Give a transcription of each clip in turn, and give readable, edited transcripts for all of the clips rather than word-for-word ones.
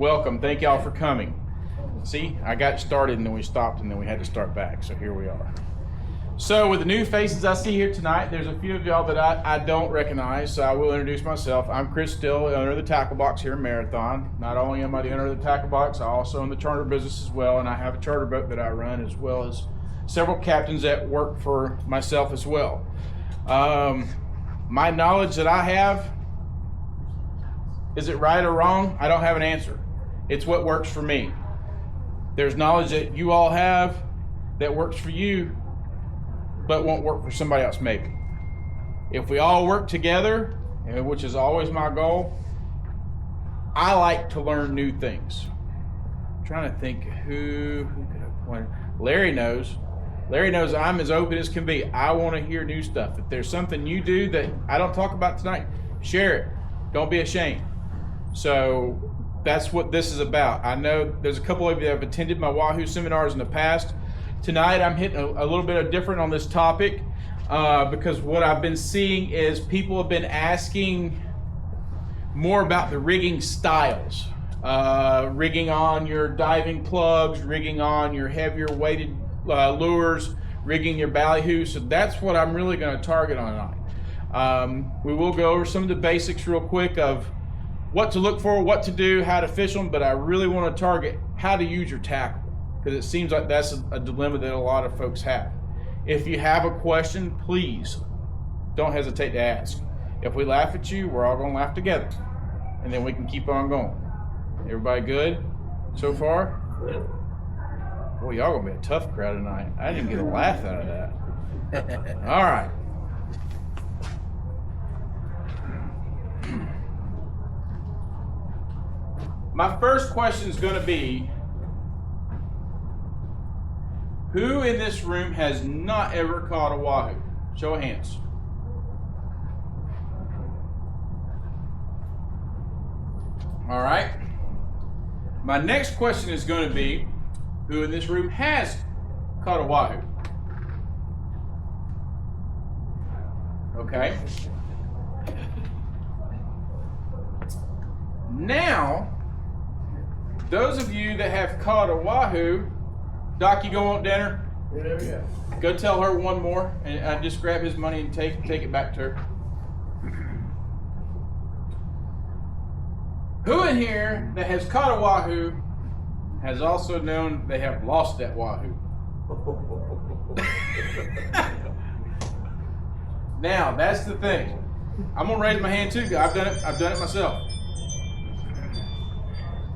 Welcome. Thank y'all for coming. See, I got started and then we stopped and then we had to start back. So here we are. So with the new faces I see here tonight, there's a few of y'all that I don't recognize, so I will introduce myself. I'm Chris Still, owner of the Tackle Box here in Marathon. Not only am I the owner of the Tackle Box, I also own the charter business as well, and I have a charter boat that I run, as well as several captains that work for myself as well. My knowledge that I have, is it right or wrong? I don't have an answer. It's what works for me. There's knowledge that you all have that works for you, but won't work for somebody else maybe. If we all work together, which is always my goal, I like to learn new things. I'm trying to think who could I point? Larry knows. Larry knows I'm as open as can be. I want to hear new stuff. If there's something you do that I don't talk about tonight, share it. Don't be ashamed. So that's what this is about. I know there's a couple of you that have attended my Wahoo seminars in the past. Tonight I'm hitting a little bit of different on this topic because what I've been seeing is people have been asking more about the rigging styles. Rigging on your diving plugs, rigging on your heavier weighted lures, rigging your ballyhoo. So that's what I'm really going to target on tonight. We will go over some of the basics real quick of what to look for, what to do, how to fish them, but I really want to target how to use your tackle, because it seems like that's a dilemma that a lot of folks have. If you have a question, please don't hesitate to ask. If we laugh at you, we're all going to laugh together, and then we can keep on going. Everybody good so far? Boy, y'all going to be a tough crowd tonight. I didn't get a laugh out of that. All right. My first question is going to be, who in this room has not ever caught a Wahoo? Show of hands. All right. My next question is going to be, who in this room has caught a Wahoo? Okay. Now, those of you that have caught a Wahoo, Doc, you gonna want dinner? Yeah. Go tell her one more, and I just grab his money and take it back to her. Who in here that has caught a Wahoo has also known they have lost that Wahoo? Now, that's the thing. I'm gonna raise my hand too. I've done it myself.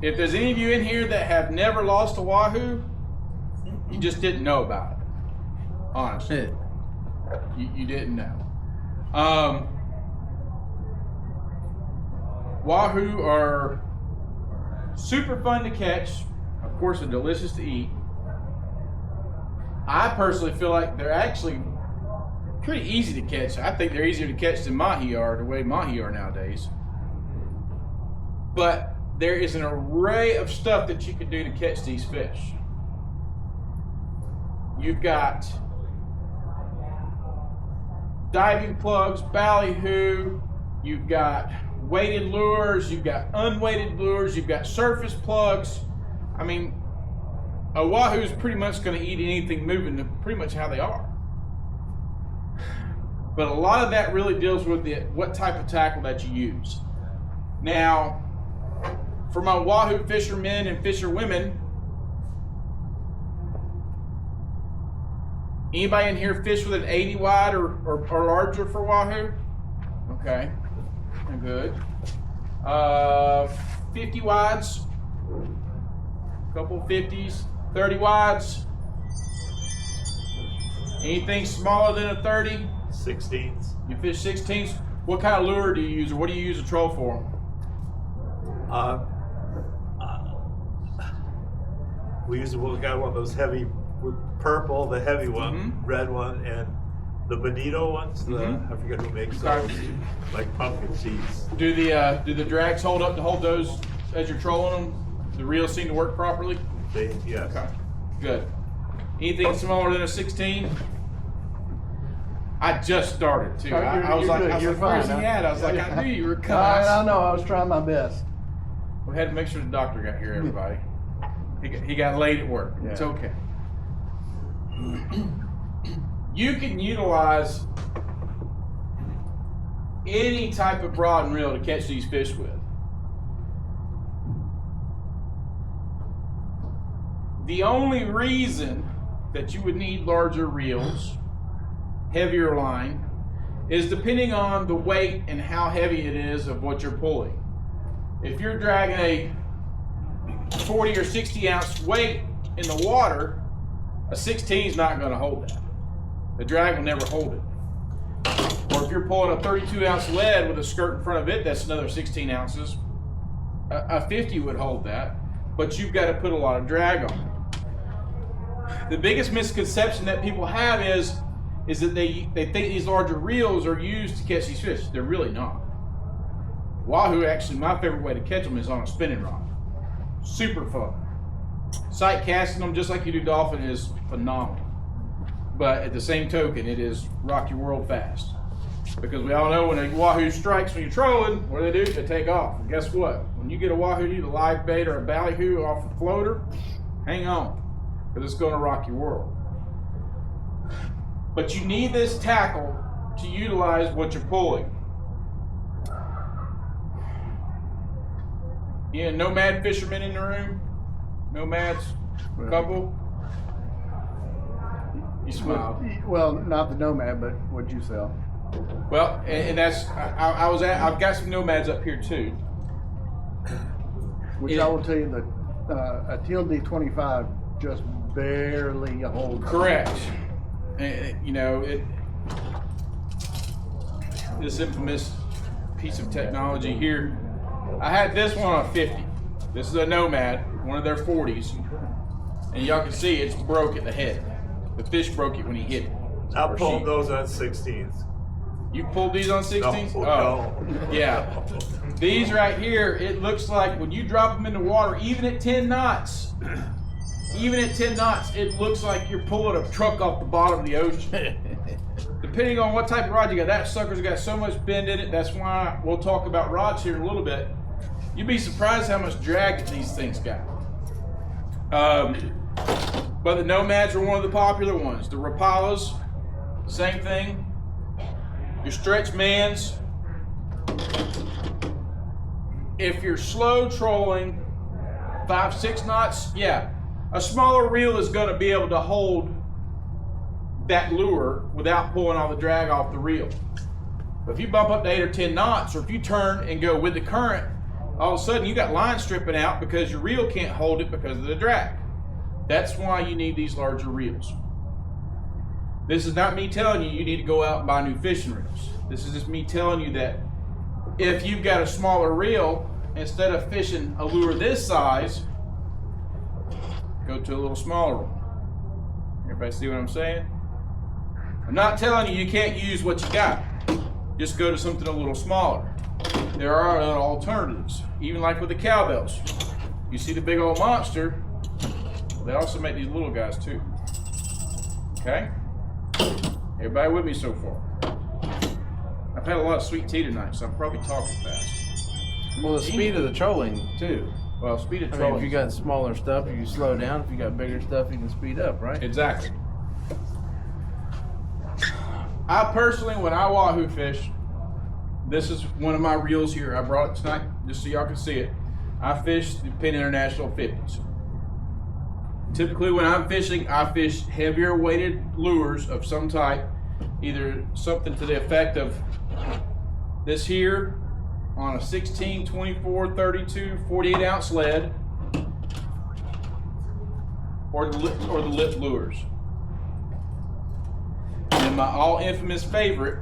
If there's any of you in here that have never lost a Wahoo, you just didn't know about it. Honestly. You didn't know. Wahoo are super fun to catch. Of course, they're delicious to eat. I personally feel like they're actually pretty easy to catch. I think they're easier to catch than mahi are, the way mahi are nowadays. But there is an array of stuff that you can do to catch these fish. You've got diving plugs, ballyhoo, you've got weighted lures, you've got unweighted lures, you've got surface plugs. I mean, a Wahoo is pretty much going to eat anything moving, pretty much how they are. But a lot of that really deals with what type of tackle that you use. Now, for my Wahoo fishermen and fisherwomen, anybody in here fish with an 80 wide or larger for Wahoo? Okay, good. 50 wides, couple 50s, 30 wides. Anything smaller than a 30? 16s. You fish 16s? What kind of lure do you use, or what do you use a troll for? We got one of those heavy, purple, the heavy one, red one, and the bonito ones. I forget who makes those. Like pumpkin seeds. Do the drags hold up to hold those as you're trolling them? The reels seem to work properly? Yes. Okay, good. Anything smaller than a 16? I just started too. I was like, where's he at? I was like, I knew you were coming. I know, I was trying my best. We had to make sure the doctor got here, everybody. He got late at work. Yeah. It's okay. You can utilize any type of rod and reel to catch these fish with. The only reason that you would need larger reels, heavier line, is depending on the weight and how heavy it is of what you're pulling. If you're dragging a 40 or 60 ounce weight in the water, a 16 is not going to hold that. The drag will never hold it. Or if you're pulling a 32 ounce lead with a skirt in front of it, that's another 16 ounces. A 50 would hold that, but you've got to put a lot of drag on it. The biggest misconception that people have is that they think these larger reels are used to catch these fish. They're really not. Wahoo, actually, my favorite way to catch them is on a spinning rod. Super fun. Sight casting them just like you do dolphin is phenomenal. But at the same token, it is rock your world fast. Because we all know when a wahoo strikes when you're trolling, what do? They take off. And guess what? When you get a wahoo, either live bait or a ballyhoo off a floater, hang on, because it's going to rock your world. But you need this tackle to utilize what you're pulling. Yeah, nomad fishermen in the room? Nomads? A couple? You smiled. Well, not the nomad, but what'd you sell? Well, and that's I've got some nomads up here too. Which I will tell you that a TLD 25 just barely holds. Correct. You know, this infamous piece of technology here. I had this one on a 50. This is a nomad, one of their 40s, and y'all can see it's broke at the head. The fish broke it when he hit it. I pulled those on 16s. You pulled these on 16s? No, Oh, yeah. These right here, it looks like when you drop them in the water, even at 10 knots, it looks like you're pulling a truck off the bottom of the ocean. Depending on what type of rod you got, that sucker's got so much bend in it. That's why we'll talk about rods here in a little bit. You'd be surprised how much drag that these things got. But the nomads are one of the popular ones. The Rapalas, same thing. Your stretch mans. If you're slow trolling, 5-6 knots, yeah, a smaller reel is going to be able to hold that lure without pulling all the drag off the reel. But if you bump up to 8 or 10 knots, or if you turn and go with the current, all of a sudden you got line stripping out because your reel can't hold it because of the drag. That's why you need these larger reels. This is not me telling you you need to go out and buy new fishing reels. This is just me telling you that if you've got a smaller reel, instead of fishing a lure this size, go to a little smaller one. Everybody see what I'm saying? I'm not telling you you can't use what you got. Just go to something a little smaller. There are other alternatives, even like with the cowbells. You see the big old monster, they also make these little guys too. Okay? Everybody with me so far? I've had a lot of sweet tea tonight, so I'm probably talking fast. Well, the speed of the trolling too. Well, speed of I mean, trolling. if you got smaller stuff, you can slow down. If you got bigger stuff, you can speed up, right? Exactly. I personally, when I wahoo fish, this is one of my reels here. I brought it tonight just so y'all can see it. I fish the Penn International 50s. Typically when I'm fishing, I fish heavier weighted lures of some type, either something to the effect of this here on a 16, 24, 32, 48 ounce lead, or the lip lures. And my all infamous favorite,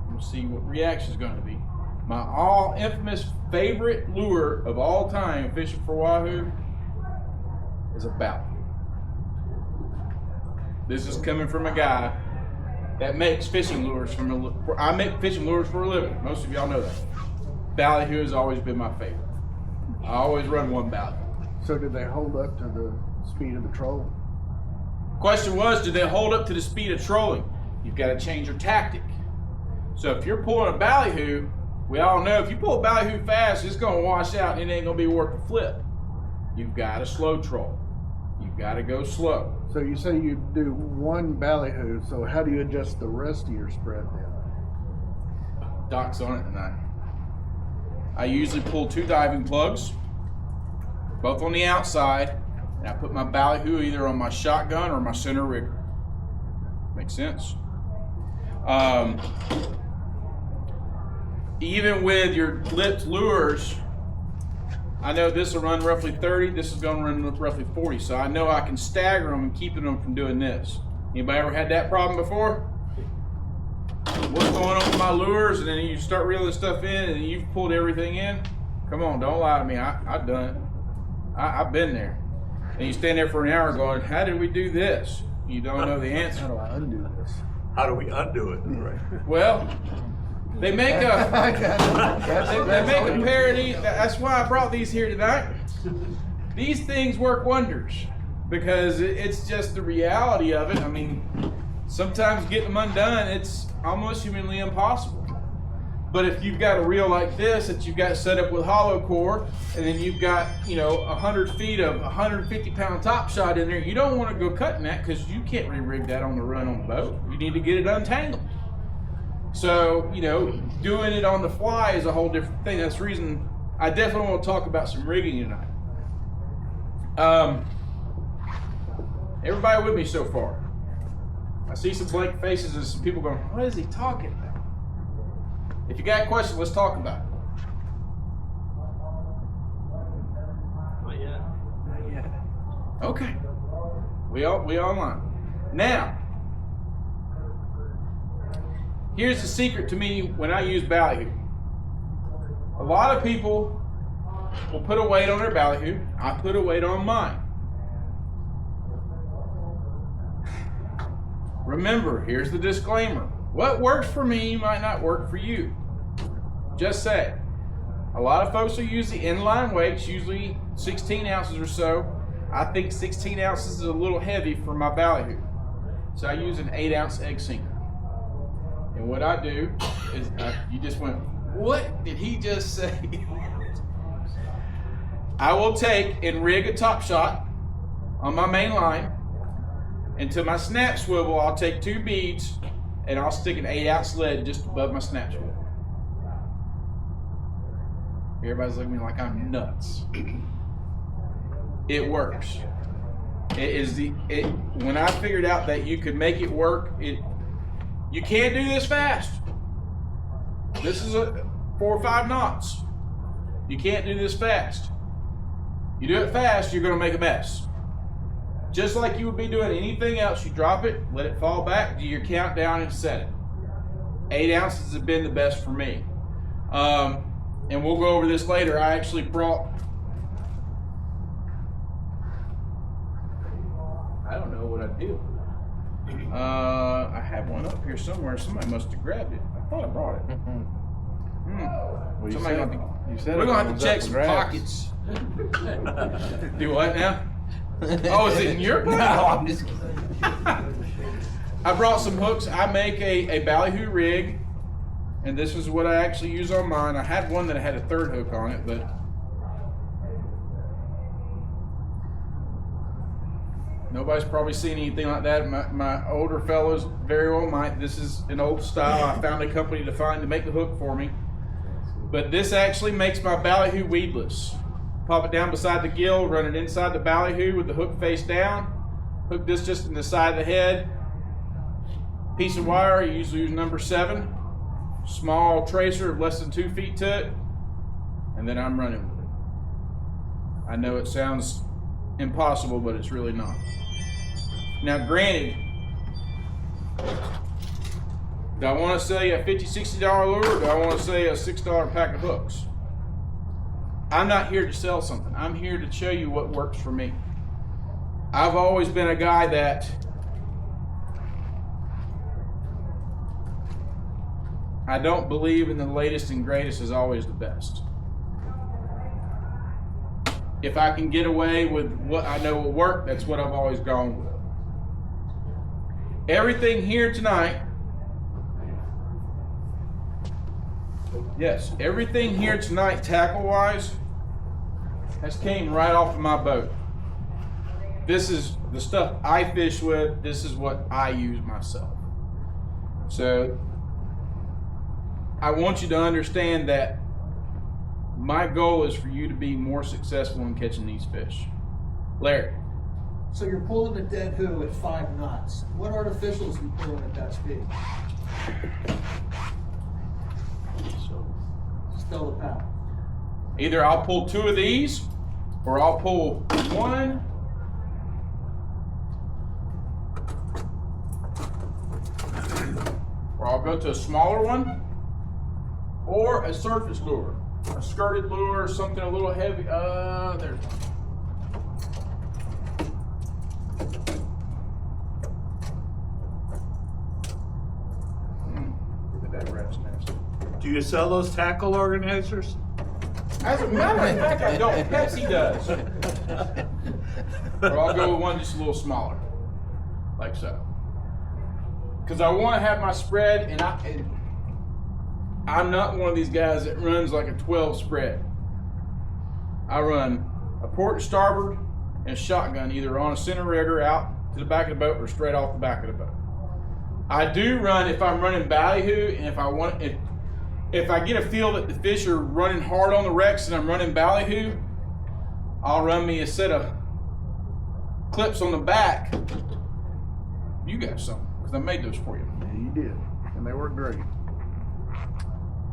we'll see what reaction is going to be. My all infamous favorite lure of all time fishing for wahoo is a bally. This is coming from a guy that makes fishing lures I make fishing lures for a living. Most of y'all know that. Ballyhoo has always been my favorite. I always run one bally. So did they hold up to the speed of the troll? Question was, do they hold up to the speed of trolling? You've got to change your tactic. So if you're pulling a ballyhoo We all know if you pull a ballyhoo fast, it's gonna wash out and it ain't gonna be worth the flip. You've got to slow troll. You've got to go slow. So you say you do one ballyhoo, so how do you adjust the rest of your spread then? Doc's on it tonight. I usually pull 2 diving plugs, both on the outside, and I put my ballyhoo either on my shotgun or my center rigger. Makes sense? Even with your lipped lures, I know this will run roughly 30, this is going to run roughly 40, so I know I can stagger them and keep them from doing this. Anybody ever had that problem before? What's going on with my lures, and then you start reeling stuff in and you've pulled everything in? Come on, don't lie to me. I've done it. I've been there. And you stand there for an hour going, how did we do this? You don't know the How answer. do I undo this? How do we undo it? Right. Well, they make a they make a parody. That's why I brought these here tonight. These things work wonders because it's just the reality of it. I mean, sometimes getting them undone, it's almost humanly impossible. But if you've got a reel like this that you've got set up with hollow core, and then you've got 100 feet of 150-pound top shot in there, you don't want to go cutting that because you can't re-rig that on the run on the boat. You need to get it untangled. So, doing it on the fly is a whole different thing. That's the reason I definitely want to talk about some rigging tonight. Everybody with me so far? I see some blank faces and some people going, what is he talking about? If you got a question, let's talk about it. Not yet. Not yet. Okay. We online. Now, here's the secret to me when I use ballyhoo. A lot of people will put a weight on their ballyhoo. I put a weight on mine. Remember, here's the disclaimer. What works for me might not work for you. Just say. A lot of folks will use the inline weights, usually 16 ounces or so. I think 16 ounces is a little heavy for my ballyhoo. So I use an 8-ounce egg sinker. And what I do is, you just went, what did he just say? I will take and rig a top shot on my main line. And to my snap swivel, I'll take 2 beads and I'll stick an 8-ounce lead just above my snap swivel. Everybody's looking at me like I'm nuts. It works. When I figured out that you could make it work, you can't do this fast. This is 4 or 5 knots. You can't do this fast. You do it fast, you're going to make a mess. Just like you would be doing anything else, you drop it, let it fall back, do your countdown and set it. 8 ounces has been the best for me. And we'll go over this later. I actually brought, I don't know what I did. I have one up here somewhere. Somebody must have grabbed it. I thought I brought it. Well, Somebody got we're gonna have to check some pockets. Do what now? Oh, is it in your pocket? No, I'm just I brought some hooks. I make a ballyhoo rig, and this is what I actually use on mine. I had one that had a 3rd hook on it, but nobody's probably seen anything like that. My older fellows very well might. This is an old style. I found a company to make the hook for me. But this actually makes my ballyhoo weedless. Pop it down beside the gill, run it inside the ballyhoo with the hook face down. Hook this just in the side of the head. Piece of wire, you usually use number 7. Small tracer of less than 2 feet to it. And then I'm running with it. I know it sounds impossible, but it's really not. Now granted, do I want to sell you a $50, $60 lure, or do I want to sell you a $6 pack of hooks? I'm not here to sell something. I'm here to show you what works for me. I've always been a guy that I don't believe in the latest and greatest is always the best. If I can get away with what I know will work, that's what I've always gone with. Everything here tonight Yes, everything here tonight, tackle-wise, has came right off of my boat. This is the stuff I fish with. This is what I use myself. So I want you to understand that my goal is for you to be more successful in catching these fish. Larry. So you're pulling a dead Wahoo at 5 knots. What artificials are you pulling at that speed? Still the pound. Either I'll pull 2 of these, or I'll pull 1. Or I'll go to a smaller one, or a surface lure, a skirted lure, something a little heavy. There's one. That rat's nasty. Do you sell those tackle organizers? As a matter of fact, I don't. Pepsi does. Or I'll go with one just a little smaller, like so. Because I want to have my spread, and I'm not one of these guys that runs like a 12 spread. I run a port and starboard and a shotgun, either on a center rigger out to the back of the boat or straight off the back of the boat. I do run if I'm running ballyhoo, and if I get a feel that the fish are running hard on the wrecks and I'm running ballyhoo, I'll run me a set of clips on the back. You got some, because I made those for you. Yeah, you did, and they work great.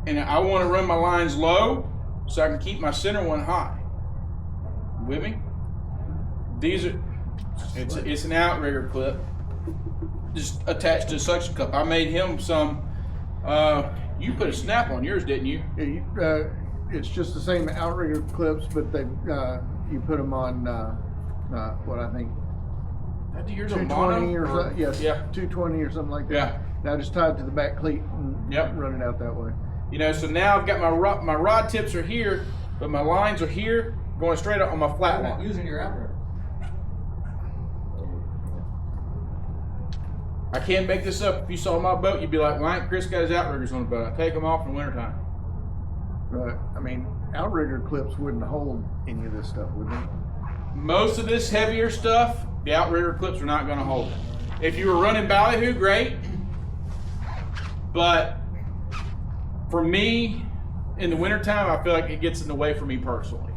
And I want to run my lines low so I can keep my center one high. With me? These are, it's an outrigger clip, just attached to a suction cup. I made him some, you put a snap on yours, didn't you? Yeah, it's just the same outrigger clips, but they you put them on what I think Yours 220 or something. Yes, yeah, 220 or something like that. Yeah. Now just tie it to the back cleat and run it out that way. You know, so now I've got my rod tips are here, but my lines are here, going straight up on my flat You're not line. using your outrigger. I can't make this up. If you saw my boat, you'd be like, why ain't Chris got his outriggers on the boat? I take them off in the wintertime. Right. I mean, outrigger clips wouldn't hold any of this stuff, would they? Most of this heavier stuff, the outrigger clips are not going to hold it. If you were running ballyhoo, great. But for me, in the wintertime, I feel like it gets in the way for me personally.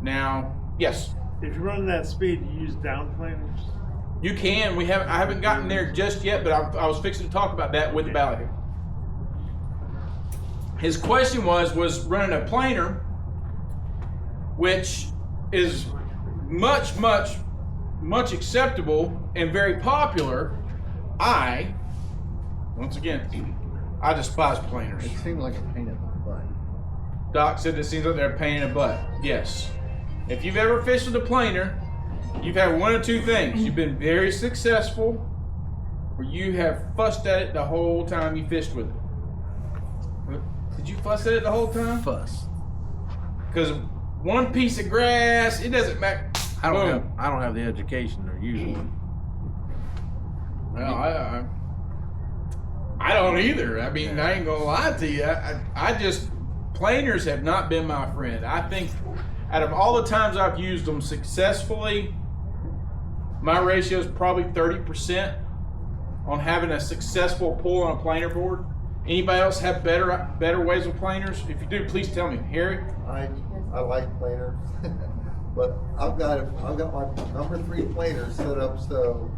Now, yes, If you're running that speed, you use downplaners. you can. I haven't gotten there just yet, but I was fixing to talk about that with the ballyhoo. His question was running a planer, which is much acceptable and very popular. Once again, I despise planers. It seemed like a pain in the butt. Doc said this seems like they're a pain in the butt. Yes. If you've ever fished with a planer, you've had one of two things. You've been very successful, or you have fussed at it the whole time you fished with it. Did you fuss at it the whole time? Fuss. Because one piece of grass, it doesn't matter. I don't have the education to use one. Well, I don't either. I mean, I ain't gonna lie to you. I just, planers have not been my friend. I think out of all the times I've used them successfully, my ratio is probably 30% on having a successful pull on a planer board. Anybody else have better ways with planers? If you do, please tell me. Harry? I like planers, but I've got my number 3 planer set up so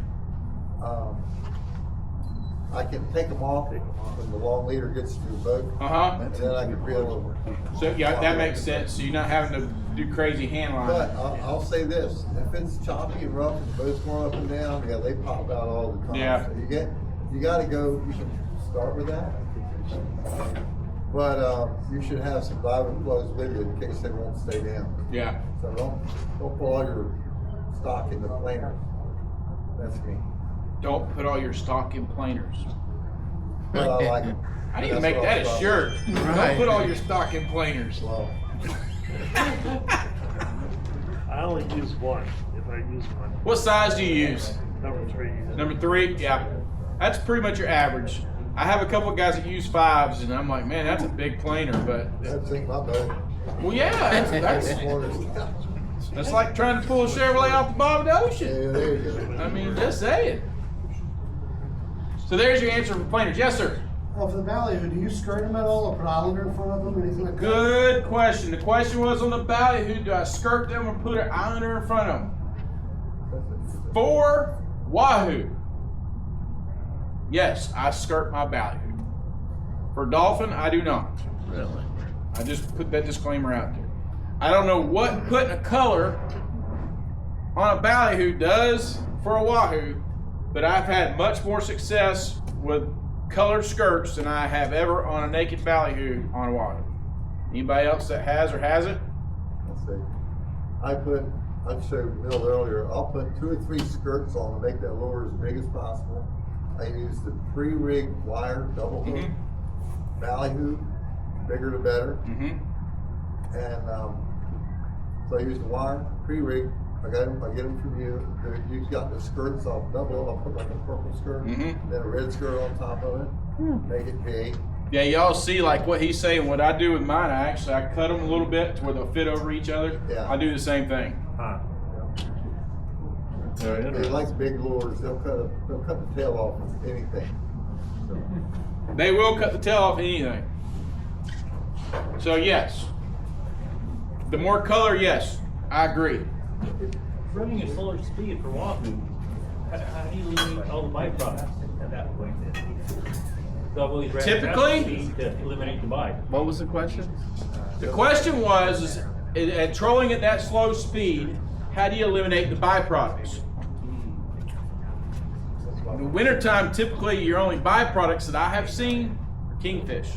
I can take them off when the long leader gets to the boat, and then I can reel over. So yeah, that makes sense. So you're not having to do crazy hand lines. But I'll say this: if it's choppy and rough and the boat's going up and down, yeah, they pop out all the time. Yeah. So you got to go. You can start with that. But you should have some diving gloves with you in case they won't stay down. Yeah. So don't put all your stock in the planer. That's me. Don't put all your stock in planers. But I like them. I need to make that a shirt. Don't Right. put all your stock in planers. Well, I only use one if I use one. What size do you use? Number 3. Number 3? Yeah. That's pretty much your average. I have a couple of guys that use 5s, and I'm like, man, that's a big planer. But That's in my boat. well, yeah, that's Corners. that's like trying to pull a Chevrolet off the bottom of the ocean. Yeah, there you go. I mean, just saying. So there's your answer for planers. Yes, sir. Oh, for the ballyhoo, do you skirt them at all or put islander in front of them, anything like that? Good question. The question was on the ballyhoo, do I skirt them or put an islander in front of them? For Wahoo, yes, I skirt my ballyhoo. For dolphin, I do not. Really? I just put that disclaimer out there. I don't know what putting a color on a ballyhoo does for a Wahoo, but I've had much more success with colored skirts than I have ever on a naked ballyhoo on a Wahoo. Anybody else that has or hasn't? Let's see. I showed Bill earlier, I'll put 2 or 3 skirts on to make that lure as big as possible. I use the pre-rigged wire double hook, ballyhoo, bigger the better. And so I use the wire, pre-rigged. I get them from you. You've got the skirts, I'll double it. I'll put like a purple skirt, then a red skirt on top of it, make it big. Yeah, y'all see like what he's saying. What I do with mine, I cut them a little bit to where they'll fit over each other. Yeah. I do the same thing. Huh. They like big lures. They'll cut the tail off of anything. So, They will cut the tail off anything. So yes, the more color, yes, I agree. Running a slower speed for Wahoo, how do you eliminate all the byproducts at that point then? So I've always ran Typically- faster speed to eliminate the bite. What was the question? The question was, at trolling at that slow speed, how do you eliminate the byproducts? In the wintertime, typically your only byproducts that I have seen are kingfish,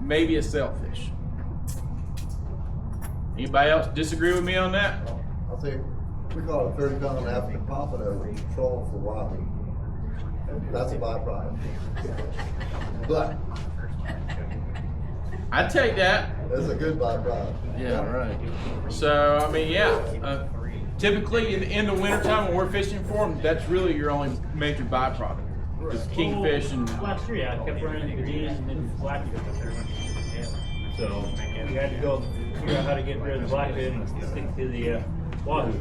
maybe a sailfish. Anybody else disagree with me on that? I'll say, we call it 30-pound African pompano troll for Wahoo. That's a byproduct. But I take that. it's a good byproduct. Yeah, right. So I mean, yeah. Typically in the wintertime when we're fishing for them, that's really your only major byproduct. Is kingfish and Last year, yeah, I kept running the G's and then blackfish. So we had to go figure out how to get rid of the blackfin and stick to the Wahoo.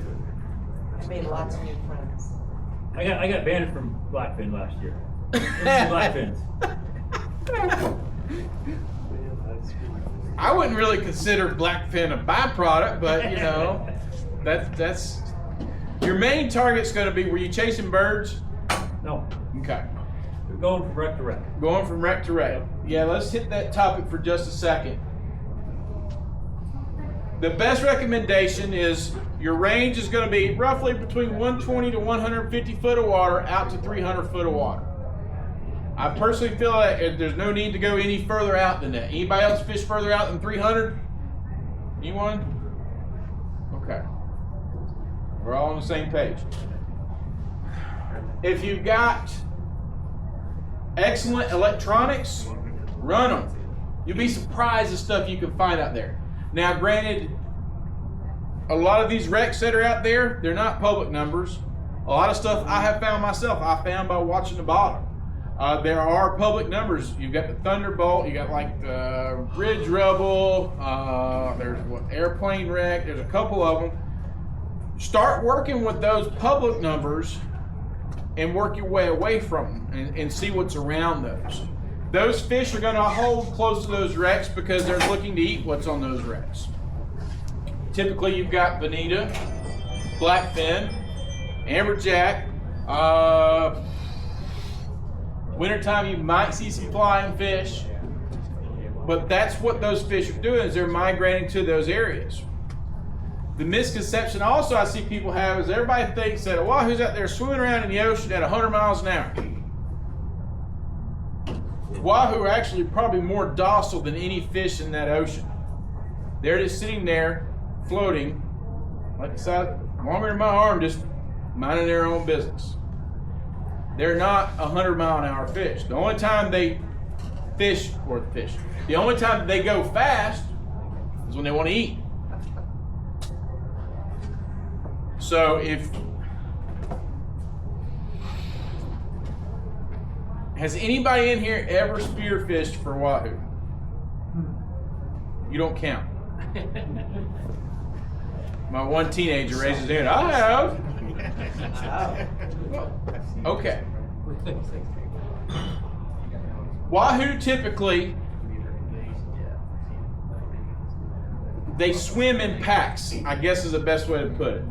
I made lots of new friends. I got banned from blackfin last year. Blackfins. I wouldn't really consider blackfin a byproduct, but you know, that's your main target's going to be. Were you chasing birds? No, Okay, we're going from wreck to wreck. going from wreck to wreck. Yeah, let's hit that topic for just a second. The best recommendation is your range is going to be roughly between 120 to 150 foot of water out to 300 foot of water. I personally feel like there's no need to go any further out than that. Anybody else fish further out than 300? Anyone? Okay. We're all on the same page. If you've got excellent electronics, run them. You'll be surprised the stuff you can find out there. Now, granted, a lot of these wrecks that are out there, they're not public numbers. A lot of stuff I have found myself, I found by watching the bottom. There are public numbers. You've got the Thunderbolt, you got like the Bridge Rubble, there's what, Airplane Wreck, there's a couple of them. Start working with those public numbers and work your way away from them and see what's around those. Those fish are going to hold close to those wrecks because they're looking to eat what's on those wrecks. Typically, you've got bonita, blackfin, amberjack. Wintertime, you might see some flying fish, but that's what those fish are doing is they're migrating to those areas. The misconception also I see people have is everybody thinks that a wahoo's out there swimming around in the ocean at 100 miles an hour. Wahoo are actually probably more docile than any fish in that ocean. They're just sitting there, floating, like I said, longer than my arm, just minding their own business. They're not 100-mile-an-hour fish. The only time they the only time they go fast is when they want to eat. So if Has anybody in here ever spearfished for Wahoo? You don't count. My one teenager raises his hand. I have. Okay. Wahoo typically, they swim in packs, I guess is the best way to put it.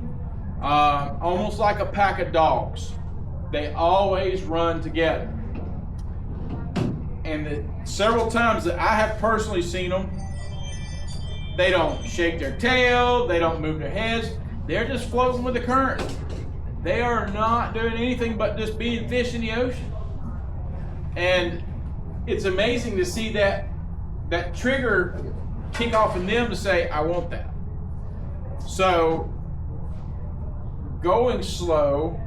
Almost like a pack of dogs. They always run together. And several times that I have personally seen them, they don't shake their tail, they don't move their heads, they're just floating with the current. They are not doing anything but just being fish in the ocean. And it's amazing to see that trigger kick off in them to say, I want that. So going slow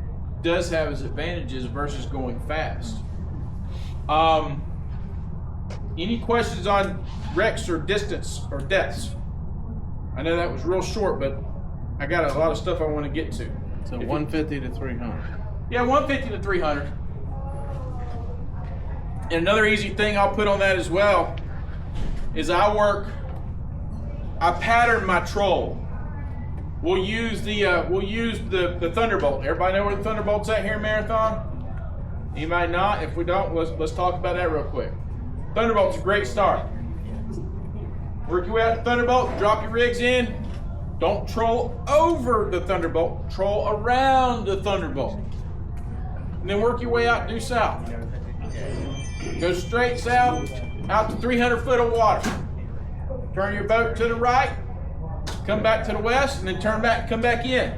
does have its advantages versus going fast. Any questions on wrecks or distance or depths? I know that was real short, but I got a lot of stuff I want to get to. So 150 to 300. Yeah, 150 to 300. And another easy thing I'll put on that as well is I pattern my troll. We'll use the Thunderbolt. Everybody know where the Thunderbolt's at here in Marathon? Anybody not? If we don't, let's talk about that real quick. Thunderbolt's a great start. Work your way out to Thunderbolt, drop your rigs in. Don't troll over the Thunderbolt, troll around the Thunderbolt. And then work your way out due south. Go straight south, out to 300 foot of water. Turn your boat to the right, come back to the west, and then turn back and come back in.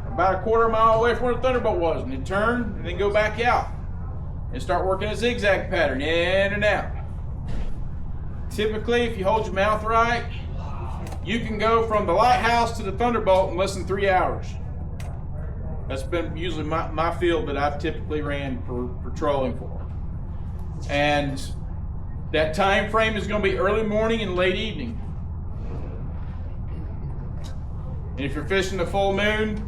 About a quarter mile away from where the Thunderbolt was, and then turn, and then go back out. And start working a zigzag pattern, in and out. Typically, if you hold your mouth right, you can go from the lighthouse to the Thunderbolt in less than 3 hours. That's been usually my field that I've typically ran for trolling for. And that time frame is going to be early morning and late evening. And if you're fishing the full moon,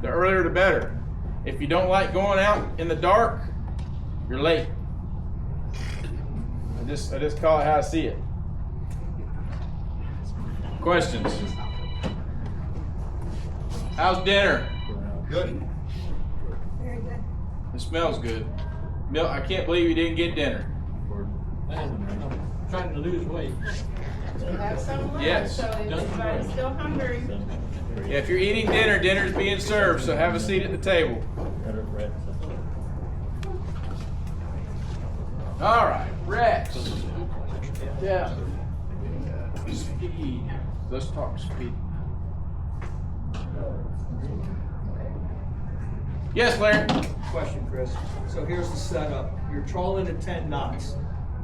the earlier the better. If you don't like going out in the dark, you're late. I just call it how I see it. Questions? How's dinner? Good. Very good. It smells good. Milt, I can't believe you didn't get dinner. I'm trying to lose weight. Have some lunch, Yes. so if anybody's still hungry. Yeah, if you're eating dinner, dinner's being served, so have a seat at the table. All right, Rex. Yeah. Speed. Let's talk speed. Yes, Larry. Question, Chris. So here's the setup. You're trolling at 10 knots.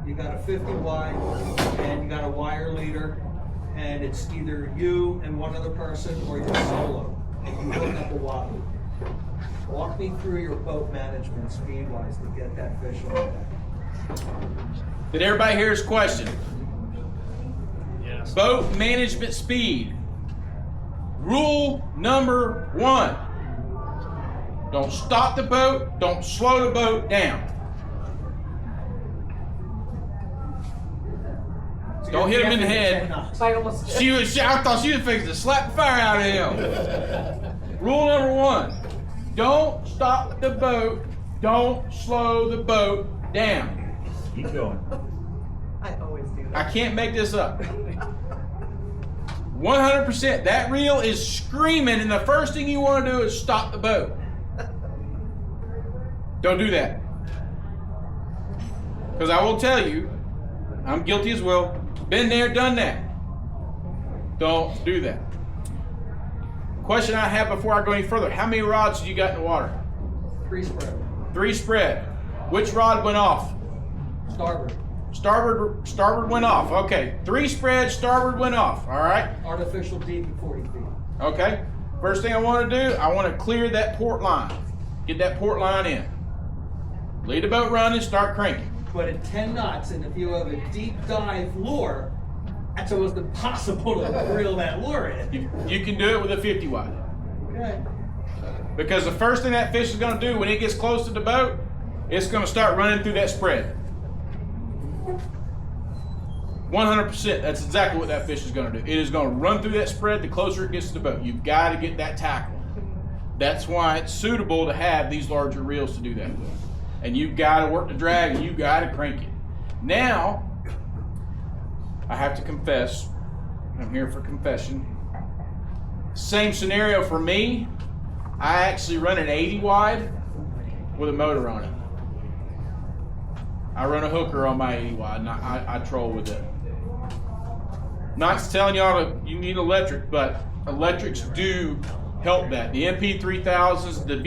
You got a 50 wide and you got a wire leader, and it's either you and one other person or you're solo, and you hook up a Wahoo. Walk me through your boat management speed-wise to get that fish on that. Did everybody hear his question? Yes. Boat management speed. Rule number 1. Don't stop the boat, don't slow the boat down. So Don't you're hit him in the guessing head. 10 knots. I thought she was fixing to slap the fire out of him. Rule number 1. Don't stop the boat, don't slow the boat down. Keep going. I always do that. I can't make this up. 100%. That reel is screaming, and the first thing you want to do is stop the boat. Don't do that. Because I will tell you, I'm guilty as well. Been there, done that. Don't do that. Question I have before I go any further. How many rods you got in the water? 3 spread. 3 spread. Which rod went off? Starboard. Starboard went off. Okay. 3 spread, starboard went off. All right. Artificial deep at 40 feet. Okay. First thing I want to do, I want to clear that port line. Get that port line in. Lead the boat running, start cranking. But at 10 knots, and if you have a deep dive lure, that's almost impossible to reel that lure in. You can do it with a 50 wide. Okay. Because the first thing that fish is going to do when it gets close to the boat, it's going to start running through that spread. 100%. That's exactly what that fish is going to do. It is going to run through that spread the closer it gets to the boat. You've got to get that tackle. That's why it's suitable to have these larger reels to do that with. And you've got to work the drag and you've got to crank it. Now, I have to confess, I'm here for confession. Same scenario for me. I actually run an 80 wide with a motor on it. I run a hooker on my 80 wide and I troll with it. Not telling y'all you need electric, but electrics do help that. The MP3000s, the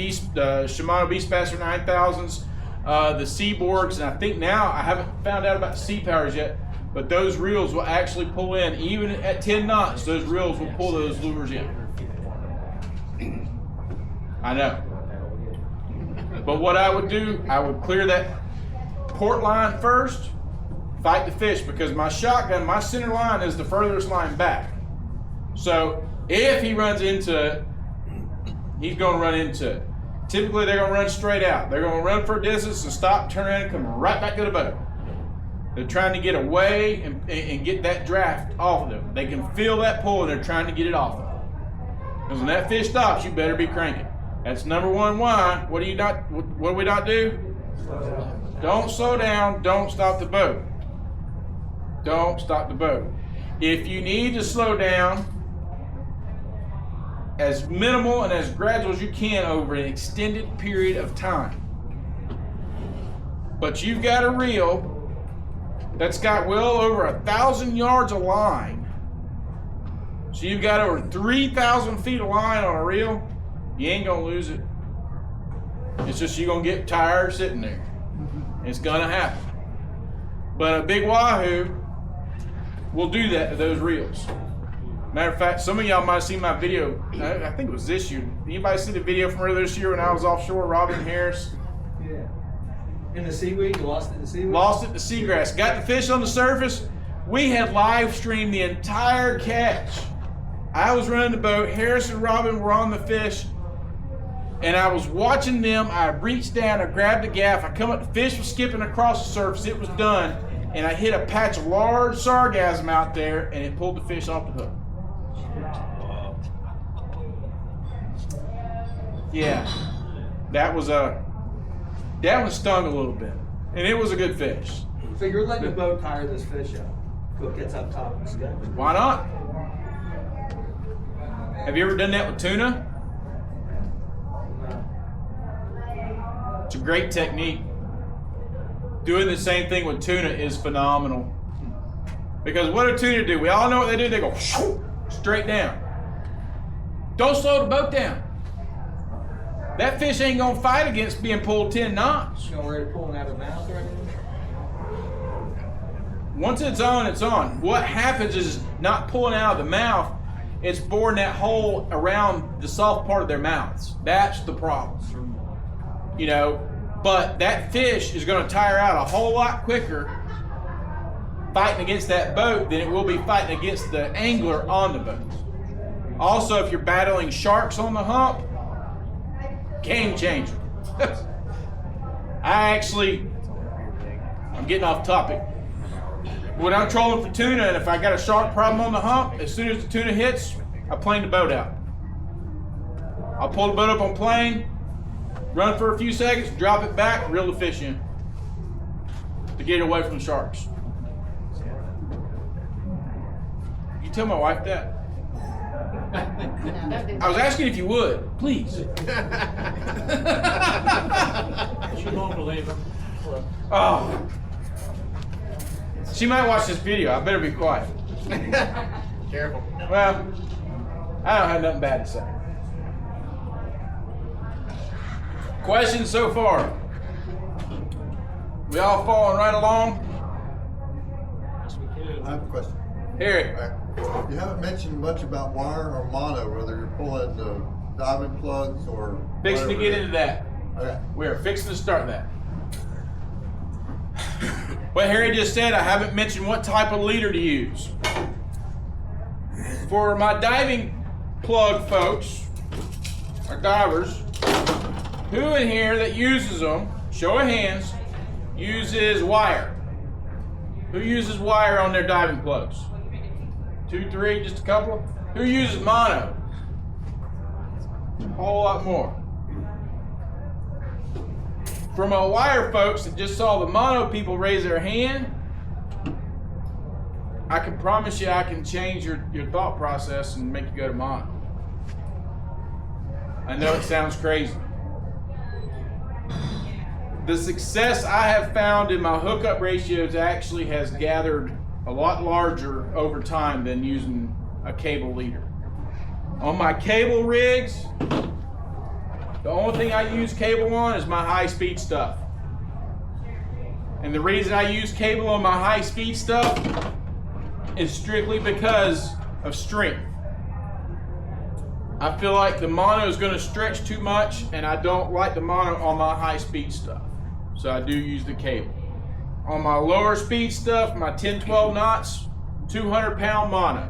Shimano Beastmaster 9000s, the Seaborgs, and I think now, I haven't found out about the Sea Powers yet, but those reels will actually pull in, even at 10 knots, those reels will pull those lures in. I know. But what I would do, I would clear that port line first, fight the fish, because my shotgun, my center line is the furthest line back. So if he runs into it, he's going to run into it. Typically, they're going to run straight out. They're going to run for a distance and stop, turn around, and come right back to the boat. They're trying to get away and get that draft off of them. They can feel that pull, and they're trying to get it off of them. Because when that fish stops, you better be cranking. That's number one why. What do we not do? Don't slow down. Don't stop the boat. Don't stop the boat. If you need to slow down, as minimal and as gradual as you can over an extended period of time. But you've got a reel that's got well over 1,000 yards of line. So you've got over 3,000 feet of line on a reel, you ain't gonna lose it. It's just you're gonna get tired sitting there. It's gonna happen. But a big Wahoo will do that to those reels. Matter of fact, some of y'all might have seen my video, I think it was this year. Anybody see the video from earlier this year when I was offshore, Robin Harris? Yeah. In the seaweed? You lost it in the seaweed? Lost it in the seagrass. Got the fish on the surface. We had live streamed the entire catch. I was running the boat. Harris and Robin were on the fish. And I was watching them. I reached down, I grabbed the gaff. I come up, the fish was skipping across the surface. It was done. And I hit a patch of large sargassum out there, and it pulled the fish off the hook. Yeah, that one stung a little bit, and it was a good fish. So you're letting the boat tire this fish out so it gets up top and stuff. Why not? Have you ever done that with tuna? It's a great technique. Doing the same thing with tuna is phenomenal. Because what do tuna do? We all know what they do. They go straight down. Don't slow the boat down. That fish ain't gonna fight against being pulled 10 knots. You know where it's pulling out of the mouth or anything? Once it's on, it's on. What happens is not pulling out of the mouth, it's boring that hole around the soft part of their mouths. That's the problem. You know, but that fish is gonna tire out a whole lot quicker fighting against that boat than it will be fighting against the angler on the boat. Also, if you're battling sharks on the hump, game changer. I'm getting off topic. When I'm trolling for tuna, and if I got a shark problem on the hump, as soon as the tuna hits, I plane the boat out. I'll pull the boat up on plane, run for a few seconds, drop it back, reel the fish in to get it away from the sharks. You tell my wife that. I was asking if you would, please. She won't believe him. Oh. She might watch this video. I better be quiet. Careful. Well, I don't have nothing bad to say. Questions so far? We all following right along? I have a question. Hear it. All right. You haven't mentioned much about wire or mono, whether you're pulling the diamond plugs or. Fixing to get into that. Okay. We are fixing to start that. What Harry just said, I haven't mentioned what type of leader to use. For my diving plug folks, or divers, who in here that uses them show of hands, uses wire? Who uses wire on their diving plugs? 2, 3, just a couple? Who uses mono? A whole lot more. For my wire folks that just saw the mono people raise their hand, I can promise you I can change your thought process and make you go to mono. I know it sounds crazy. The success I have found in my hookup ratios actually has gathered a lot larger over time than using a cable leader. On my cable rigs, the only thing I use cable on is my high-speed stuff. And the reason I use cable on my high-speed stuff is strictly because of strength. I feel like the mono is going to stretch too much, and I don't like the mono on my high-speed stuff. So I do use the cable. On my lower speed stuff, my 10, 12 knots, 200-pound mono.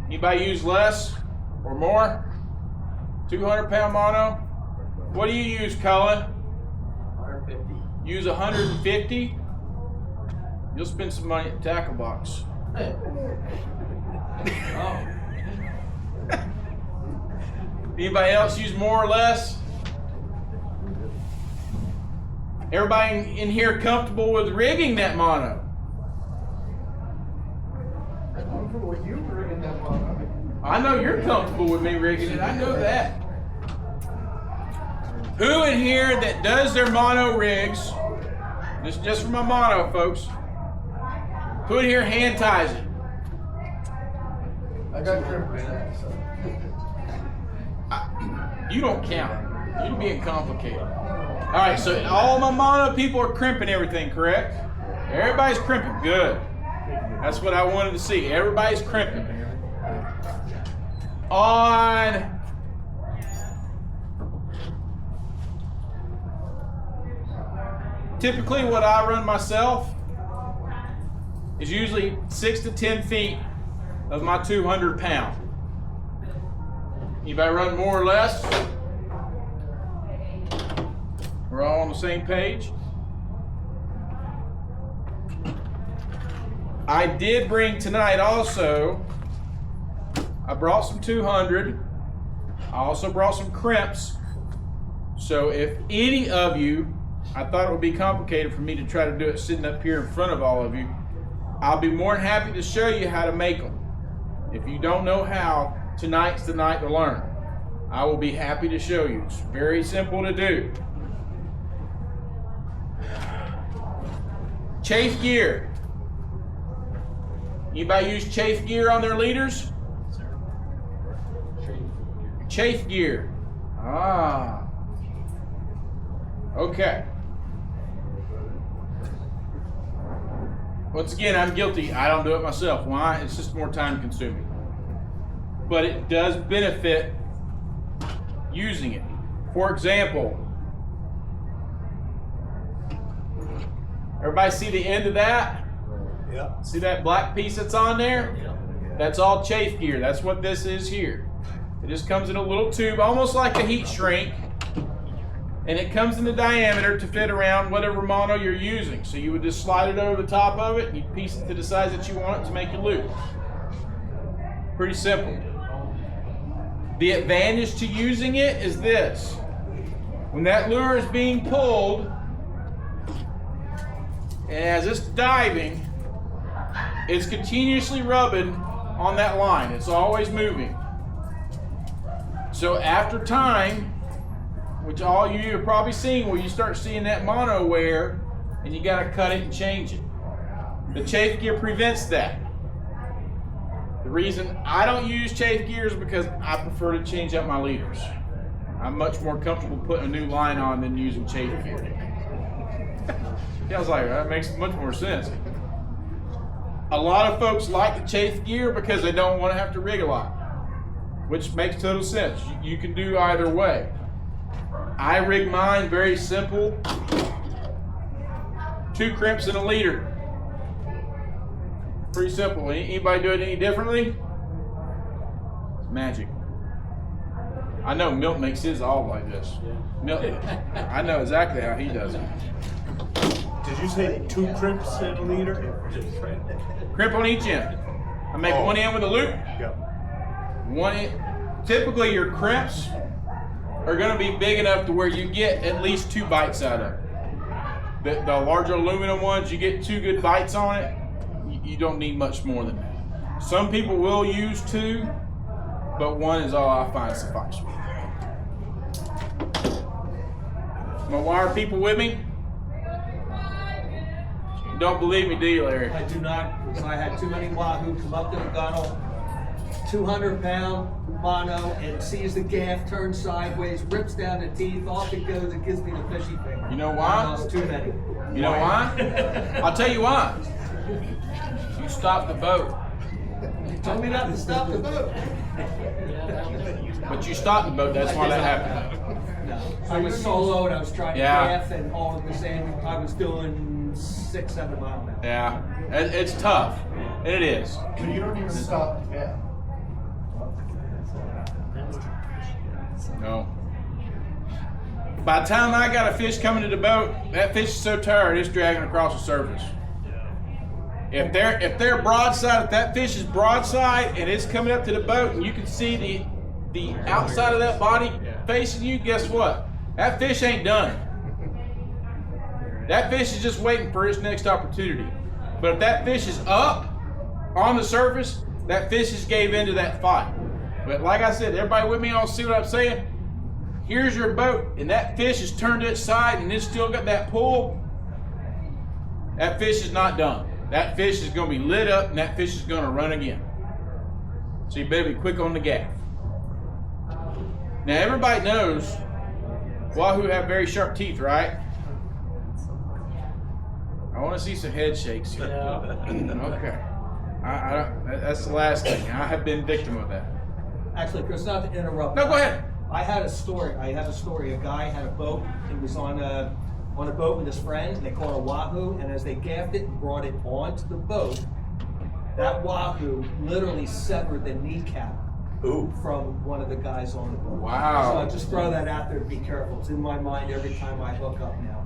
Anybody use less or more? 200-pound mono? What do you use, Cullen? 150. Use 150? You'll spend some money at the tackle box. Oh. Anybody else use more or less? Everybody in here comfortable with rigging that mono? I'm comfortable with you rigging that mono. I know you're comfortable with me rigging it. I know that. Who in here that does their mono rigs, this is just for my mono folks, who in here hand ties it? I got crimpers. So. You don't count. You're being complicated. All right, so all my mono people are crimping everything, correct? Everybody's crimping. Good. That's what I wanted to see. Everybody's crimping. On typically what I run myself is usually 6 to 10 feet of my 200-pound. Anybody run more or less? We're all on the same page. I did bring tonight also, I brought some 200. I also brought some crimps. So if any of you, I thought it would be complicated for me to try to do it sitting up here in front of all of you. I'll be more than happy to show you how to make them. If you don't know how, tonight's the night to learn. I will be happy to show you. It's very simple to do. Chafe gear. Anybody use chafe gear on their leaders? Chafe gear. Ah. Okay. Once again, I'm guilty. I don't do it myself. Why? It's just more time consuming. But it does benefit using it. For example, everybody see the end of that? Yeah. See that black piece that's on there? That's all chafe gear. That's what this is here. It just comes in a little tube, almost like a heat shrink, and it comes in the diameter to fit around whatever mono you're using. So you would just slide it over the top of it, and you piece it to the size that you want it to make your loop. Pretty simple. The advantage to using it is this. When that lure is being pulled, and as it's diving, it's continuously rubbing on that line. It's always moving. So after time, which all you have probably seen, where you start seeing that mono wear, and you got to cut it and change it. The chafe gear prevents that. The reason I don't use chafe gear is because I prefer to change up my leaders. I'm much more comfortable putting a new line on than using chafe gear. I was like, that makes much more sense. A lot of folks like the chafe gear because they don't want to have to rig a lot, which makes total sense. You can do either way. I rig mine very simple. 2 crimps and a leader. Pretty simple. Anybody do it any differently? It's magic. I know Milt makes his all like this. Milt, I know exactly how he does it. Did you say 2 crimps in a leader? Crimp on each end. I make one end with a loop. Yeah. One end. Typically, your crimps are going to be big enough to where you get at least 2 bites out of it. The larger aluminum ones, you get 2 good bites on it. You don't need much more than that. Some people will use 2, but 1 is all I find suffice. My wire people with me? You don't believe me, do you, Larry? I do not, because I had too many Wahoo come up to the gunnel, 200-pound mono, and sees the gaff turn sideways, rips down the teeth, off it goes, and gives me the fishy finger. You know why? I lost too many. You know why? I'll tell you why. You stopped the boat. You told me not to stop the boat. But you stopped the boat, that's why that happened. No, I was solo and I was trying to Yeah. gaff, and all of the same, I was doing 6-7 mile an hour. Yeah, it's tough. It is. So you don't even stop the gap. No. By the time I got a fish coming to the boat, that fish is so tired it's dragging across the surface. If they're broadside, if that fish is broadside and it's coming up to the boat and you can see the outside of that body facing you, guess what? That fish ain't done. That fish is just waiting for its next opportunity. But if that fish is up on the surface, that fish just gave into that fight. But like I said, everybody with me, all see what I'm saying? Here's your boat, and that fish is turned to its side and it's still got that pull. That fish is not done. That fish is going to be lit up and that fish is going to run again. So you better be quick on the gaff. Now everybody knows Wahoo have very sharp teeth, right? I want to see some head shakes here. Okay. I don't, that's the last thing. I have been victim of that. Actually, Chris, not to interrupt. No, go ahead. I have a story. A guy had a boat. He was on a boat with his friends, and they caught a Wahoo. And as they gaffed it and brought it onto the boat, that Wahoo literally severed the kneecap from one of the guys on the boat. Wow. So I just throw that out there to be careful. It's in my mind every time I hook up now.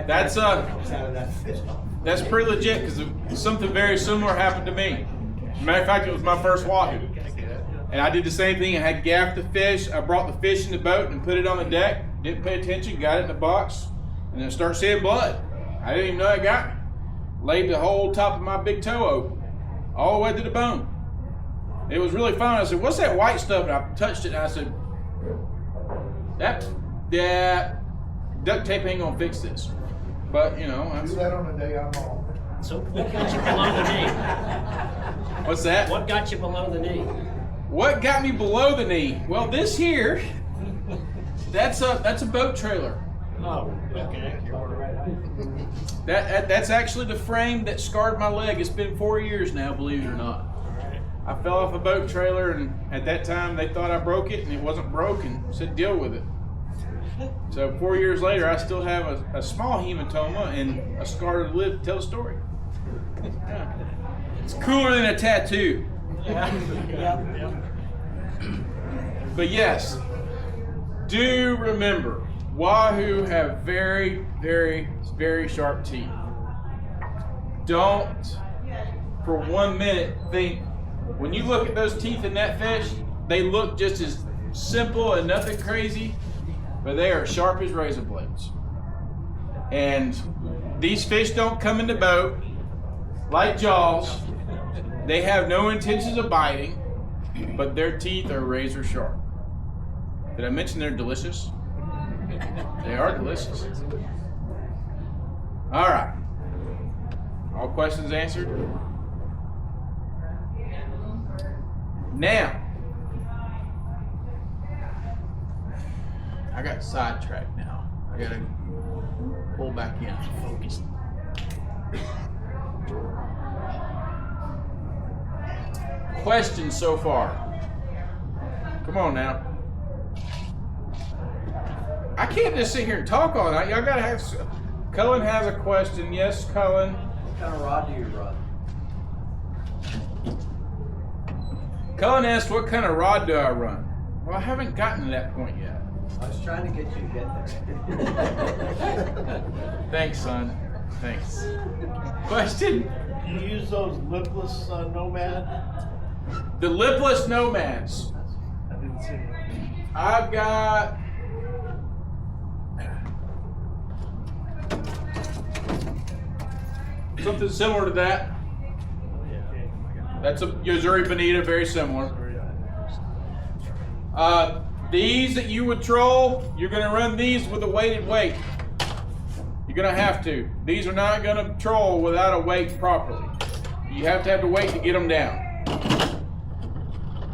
That's comes out of that fish. That's pretty legit because something very similar happened to me. Matter of fact, it was my first Wahoo. And I did the same thing. I had gaffed the fish. I brought the fish in the boat and put it on the deck. Didn't pay attention, got it in the box, and then started seeing blood. I didn't even know it got me. Laid the whole top of my big toe open, all the way to the bone. It was really fun. I said, "What's that white stuff?" And I touched it and I said, "That duct tape ain't gonna fix this." But you know, Do that on the day I'm off. So what got you below the knee? what's that? What got you below the knee? What got me below the knee? Well, this here, that's a boat trailer. Oh, okay. That's actually the frame that scarred my leg. It's been 4 years now, believe it or not. I fell off a boat trailer, and at that time they thought I broke it, and it wasn't broken. Said deal with it. So 4 years later, I still have a small hematoma and a scar to live to tell the story. It's cooler than a tattoo. But yes, do remember, Wahoo have very, very, very sharp teeth. Don't for 1 minute think, when you look at those teeth in that fish, they look just as simple and nothing crazy, but they are sharp as razor blades. And these fish don't come in the boat like Jaws. They have no intentions of biting, but their teeth are razor sharp. Did I mention they're delicious? They are delicious. All right. All questions answered? Now, I got sidetracked now. I gotta pull back in. Focus. Questions so far? Come on now. I can't just sit here and talk all night. Y'all gotta have. Cullen has a question. Yes, Cullen. What kind of rod do you run? Cullen asked, "What kind of rod do I run?" Well, I haven't gotten to that point yet. I was trying to get you to get there. Thanks, son. Thanks. Question? You use those lipless Nomad? The lipless nomads. I didn't see that. I've got something similar to that. That's a Missouri Bonita, very similar. These that you would troll, you're going to run these with a weighted weight. You're going to have to. These are not going to troll without a weight properly. You have to have the weight to get them down.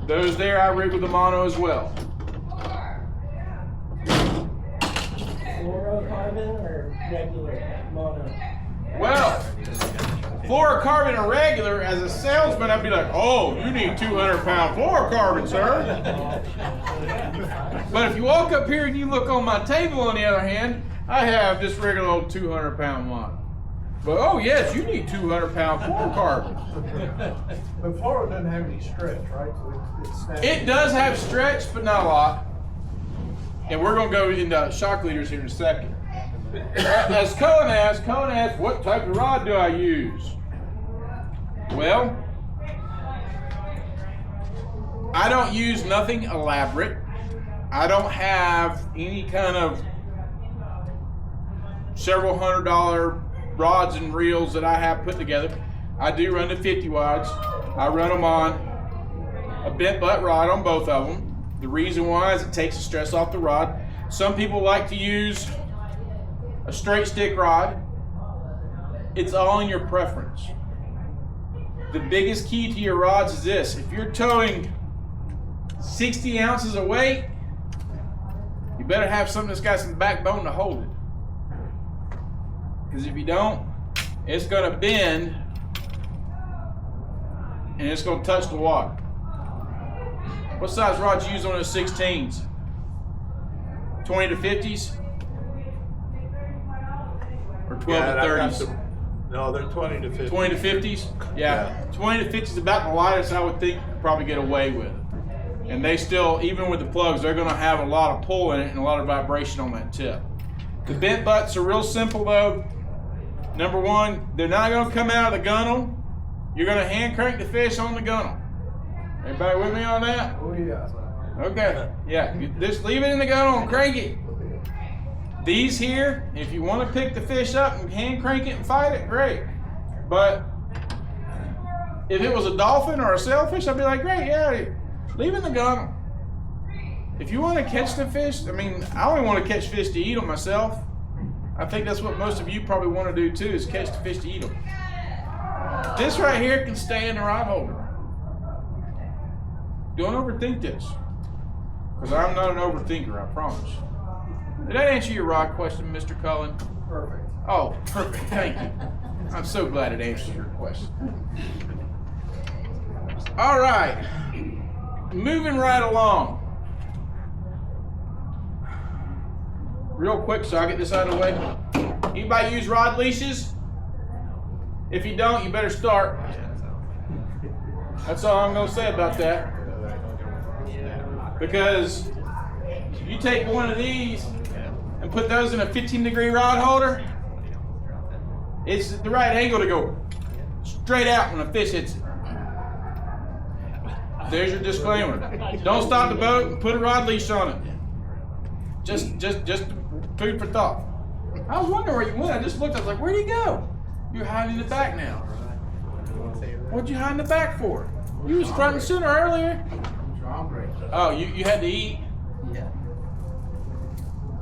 Those there, I rig with the mono as well. Fluorocarbon or regular mono? Well, fluorocarbon or regular, as a salesman, I'd be like, oh, you need 200-pound fluorocarbon, sir. But if you walk up here and you look on my table, on the other hand, I have this regular old 200-pound mono. But oh yes, you need 200-pound fluorocarbon. But fluoro doesn't have any stretch, right? So it's snappy. It does have stretch, but not a lot. And we're going to go into shock leaders here in a second. As Cohen asked, what type of rod do I use? Well, I don't use nothing elaborate. I don't have any kind of several $100 rods and reels that I have put together. I do run the 50 wides. I run them on a bent butt rod on both of them. The reason why is it takes the stress off the rod. Some people like to use a straight stick rod. It's all in your preference. The biggest key to your rods is this: if you're towing 60 ounces of weight, you better have something that's got some backbone to hold it. Because if you don't, it's going to bend and it's going to touch the water. What size rods you use on those 16s? 20 to 50s? Or 12 Yeah, to I've got 30s? some- No, they're 20 to 50. 20 to 50s? Yeah. 20 to 50s is about the lightest I would think you could probably get away with. And they still, even with the plugs, they're going to have a lot of pull in it and a lot of vibration on that tip. The bent butts are real simple though. Number one, they're not going to come out of the gunnel. You're going to hand crank the fish on the gunnel. Everybody with me on that? Oh, yeah. Okay, yeah, you just leave it in the gunnel and crank it. These here, if you want to pick the fish up and hand crank it and fight it, great. But if it was a dolphin or a sailfish, I'd be like, great, yeah, leave it in the gunnel. If you want to catch the fish, I mean, I only want to catch fish to eat them myself. I think that's what most of you probably want to do too, is catch the fish to eat them. This right here can stay in the rod holder. Don't overthink this, because I'm not an overthinker, I promise. Did that answer your rod question, Mr. Cullen? Perfect. Oh, perfect, thank you. I'm so glad it answered your question. All right, moving right along. Real quick, so I get this out of the way. Anybody use rod leashes? If you don't, you better start. That's all I'm going to say about that. Because you take one of these and put those in a 15-degree rod holder, it's the right angle to go straight out when a fish hits it. There's your disclaimer. Don't stop the boat and put a rod leash on it. Just food for thought. I was wondering where you went. I just looked. I was like, where'd he go? You're hiding in the back now. What'd you hide in the back for? You was front and center earlier. Oh, you had to eat? Yeah.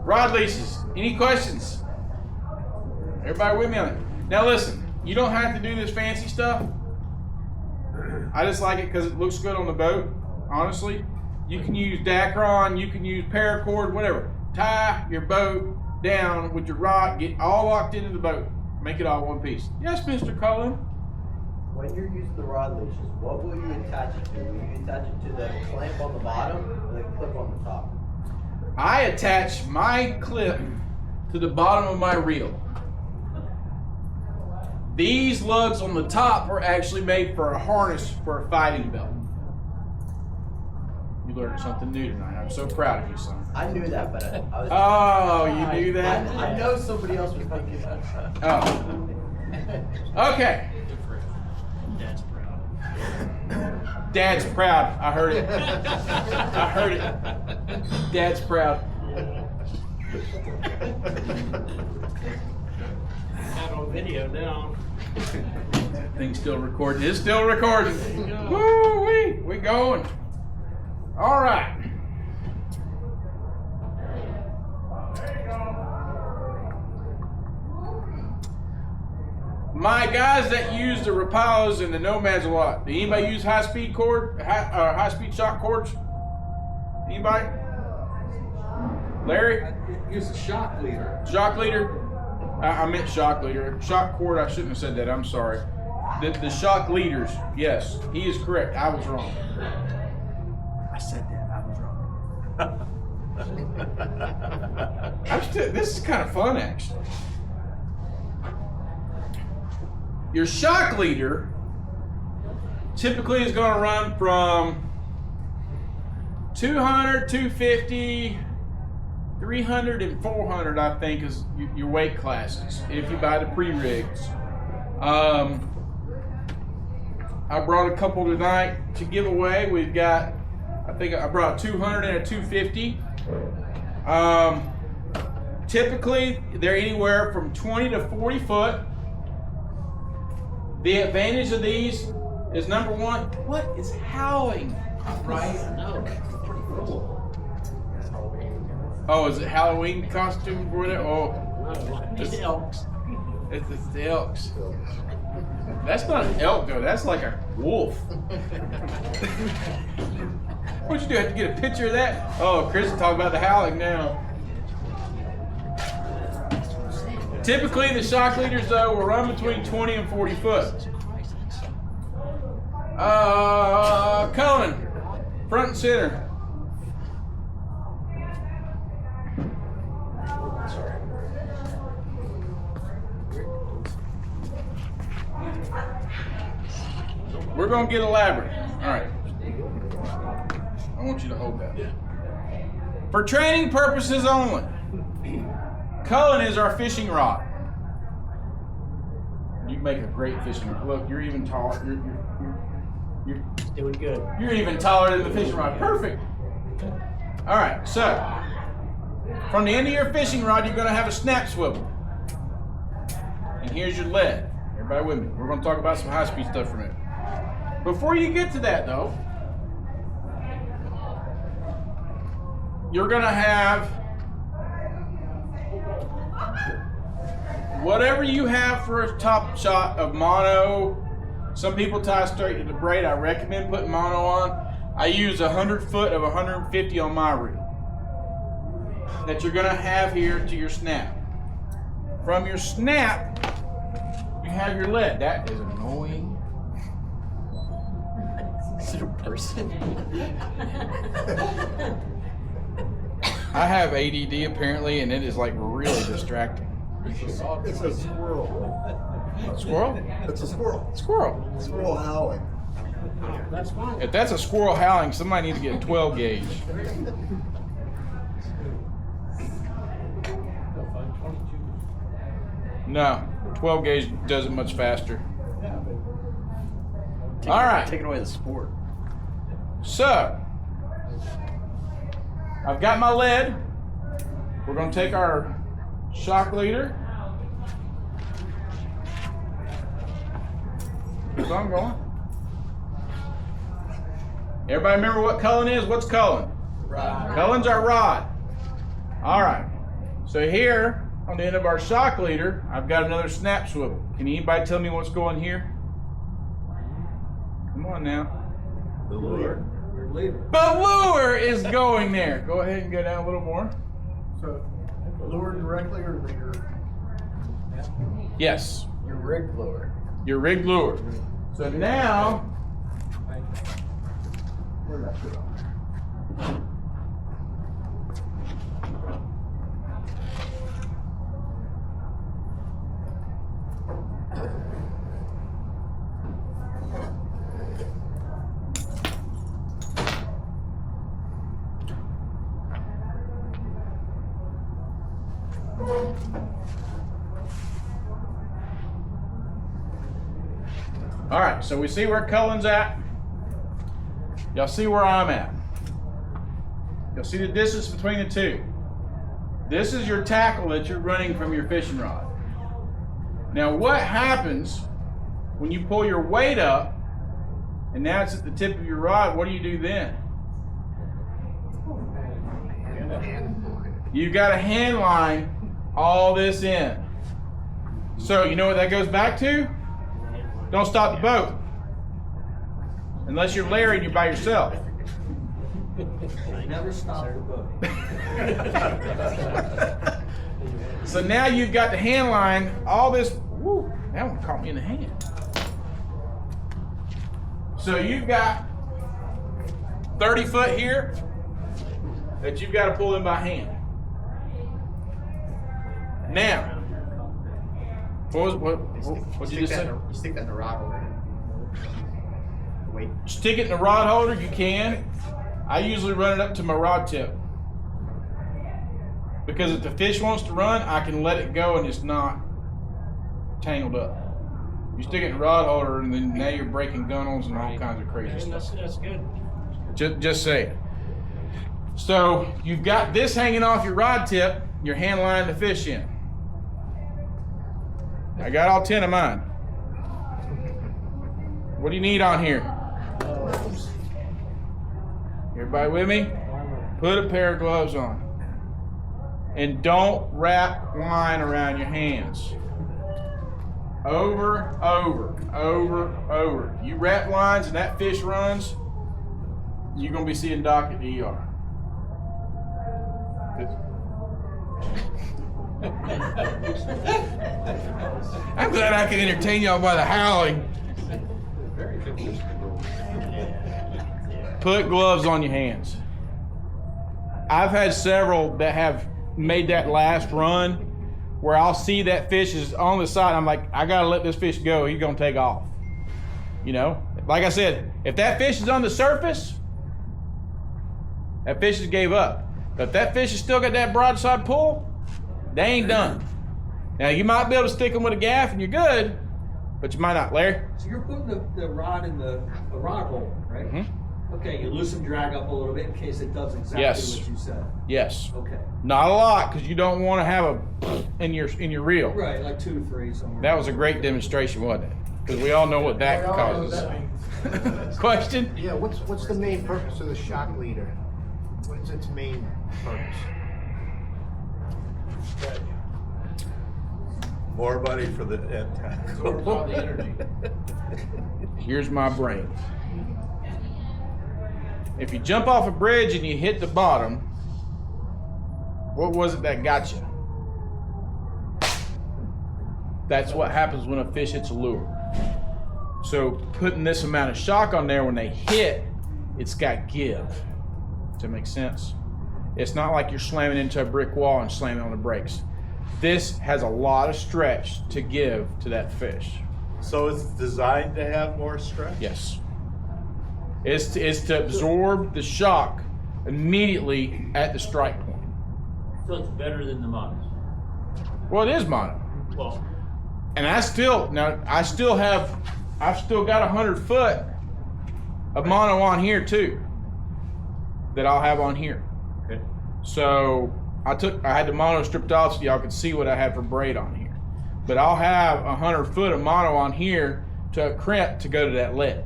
Rod leashes. Any questions? Everybody with me on it? Now listen, you don't have to do this fancy stuff. I just like it because it looks good on the boat, honestly. You can use Dacron, you can use paracord, whatever. Tie your boat down with your rod, get all locked into the boat. Make it all one piece. Yes, Mr. Cullen? When you're using the rod leashes, what will you attach it to? Will you attach it to the clamp on the bottom or the clip on the top? I attach my clip to the bottom of my reel. These lugs on the top were actually made for a harness for a fighting belt. You learned something new tonight. I'm so proud of you, son. I knew that, but I was. Oh, you knew that? I know somebody else was thinking that. Oh. Okay. Dad's proud. Dad's proud. I heard it. I heard it. Dad's proud. Got on video now. Thing's still recording. It's still recording. Woo-wee. We going. All right. My guys that use the Rapalos and the Nomads a lot. Do anybody use high-speed shock cords? Anybody? Larry? Use a shock leader. Shock leader? I meant shock leader. Shock cord, I shouldn't have said that. I'm sorry. The shock leaders. Yes, he is correct. I was wrong. I said that. I was wrong. This is kind of fun, actually. Your shock leader typically is going to run from 200, 250, 300, and 400, I think, is your weight classes if you buy the pre-rigs. I brought a couple tonight to give away. We've got, I think I brought a 200 and a 250. Typically, they're anywhere from 20 to 40 foot. The advantage of these is, number one, what is howling? Right? No. Pretty cool. Oh, is it Halloween costume for that? Oh, It's elks. it's the elks. That's not an elk though. That's like a wolf. What'd you do? Have to get a picture of that? Oh, Chris is talking about the howling now. Typically, the shock leaders, though, will run between 20 and 40 foot. Cullen, front and center. We're going to get elaborate. All right. I want you to hold that. For training purposes only. Cullen is our fishing rod. You make a great fishing rod. Look, you're even taller. You're Doing good. You're even taller than the fishing rod. Perfect. All right, so from the end of your fishing rod, you're going to have a snap swivel. And here's your lead. Everybody with me? We're going to talk about some high-speed stuff for a minute. Before you get to that, though, you're going to have whatever you have for a top shot of mono. Some people tie straight to the braid. I recommend putting mono on. I use 100 foot of 150 on my reel that you're going to have here to your snap. From your snap, you have your lead. That is annoying. Is it a person? I have ADD apparently, and it is like really distracting. It's a squirrel. Squirrel? It's a squirrel. Squirrel. Squirrel howling. That's fine. If that's a squirrel howling, somebody needs to get a 12 gauge. No, 12 gauge does it much faster. All right. Taking away the sport. So, I've got my lead. We're going to take our shock leader. So I'm going. Everybody remember what Cullen is? What's Cullen? Rod. Cullen's our rod. All right. So here, on the end of our shock leader, I've got another snap swivel. Can anybody tell me what's going here? Come on now. The lure. Your leader. The lure is going there. Go ahead and go down a little more. So, lure directly or your Yes, Your rig lure. your rigged lure. So now, where did I put it on there? All right, so we see where Cullen's at. Y'all see where I'm at. You'll see the distance between the two. This is your tackle that you're running from your fishing rod. Now what happens when you pull your weight up and now it's at the tip of your rod? What do you do then? You've got to hand line all this in. So you know what that goes back to? Don't stop the boat. Unless you're Larry and you're by yourself. Never stop the boat. So now you've got the hand line, all this, woo, that one caught me in the hand. So you've got 30 foot here that you've got to pull in by hand. Now, what did you just say? You stick that in the rod holder. Wait. Stick it in the rod holder, you can. I usually run it up to my rod tip. Because if the fish wants to run, I can let it go and it's not tangled up. You stick it in the rod holder and then now you're breaking gunnels and all kinds of crazy stuff. That's good. Just say it. So you've got this hanging off your rod tip, you're hand lining the fish in. I got all 10 of mine. What do you need on here? Everybody with me? Put a pair of gloves on. And don't wrap line around your hands. Over. You wrap lines and that fish runs, you're going to be seeing Doc at the ER. I'm glad I can entertain y'all by the howling. Put gloves on your hands. I've had several that have made that last run where I'll see that fish is on the side. I'm like, I gotta let this fish go. He's gonna take off. You know, like I said, if that fish is on the surface, that fish just gave up. But if that fish has still got that broadside pull, they ain't done. Now you might be able to stick them with a gaff and you're good, but you might not, Larry. So you're putting the rod in the rod hole, right? Mm-hmm. Okay, you loosen drag up a little bit in case it does exactly what you said. Yes. Okay. Not a lot, because you don't want to have a in your reel. Right, like 2, 3 somewhere. That was a great demonstration, wasn't it? Because we all know what that causes. Question? Yeah, what's the main purpose of the shock leader? What is its main purpose? More money for the end tackle. All the energy. Here's my brain. If you jump off a bridge and you hit the bottom, what was it that got you? That's what happens when a fish hits a lure. So putting this amount of shock on there when they hit, it's got give. Does that make sense? It's not like you're slamming into a brick wall and slamming on the brakes. This has a lot of stretch to give to that fish. So it's designed to have more stretch? Yes. It's to absorb the shock immediately at the strike point. So it's better than the monos. Well, it is mono. Well, And I've still got 100 foot of mono on here too, that I'll have on here. okay. So I had the mono stripped off so y'all could see what I had for braid on here. But I'll have 100 foot of mono on here to crimp to go to that lead.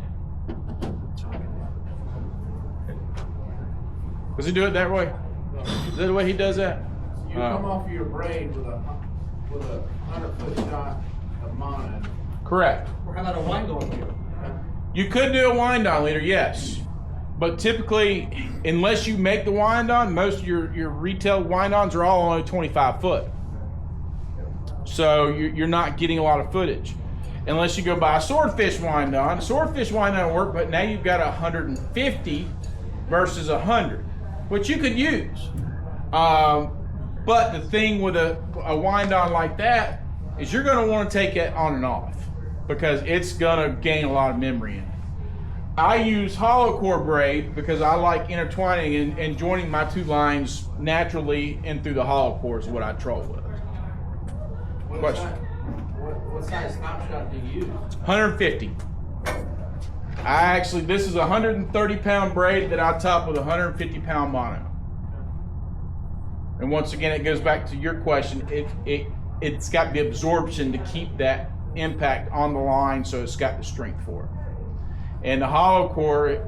Does he do it that way? Is that the way he does that? You come off of your braid with a 100-foot shot of mono. Correct. Or how about a wind on leader? You could do a wind on leader, yes. But typically, unless you make the wind on, most of your retail wind ons are all only 25 foot. So you're not getting a lot of footage. Unless you go buy a swordfish wind on. Swordfish wind on work, but now you've got 150 versus 100, which you could use. But the thing with a wind on like that is you're going to want to take it on and off because it's going to gain a lot of memory in it. I use hollow core braid because I like intertwining and joining my two lines naturally in through the hollow core is what I troll with. Question. What size snapshot do you use? 150. This is a 130-pound braid that I top with a 150-pound mono. And once again, it goes back to your question. It's got the absorption to keep that impact on the line, so it's got the strength for it. And the hollow core,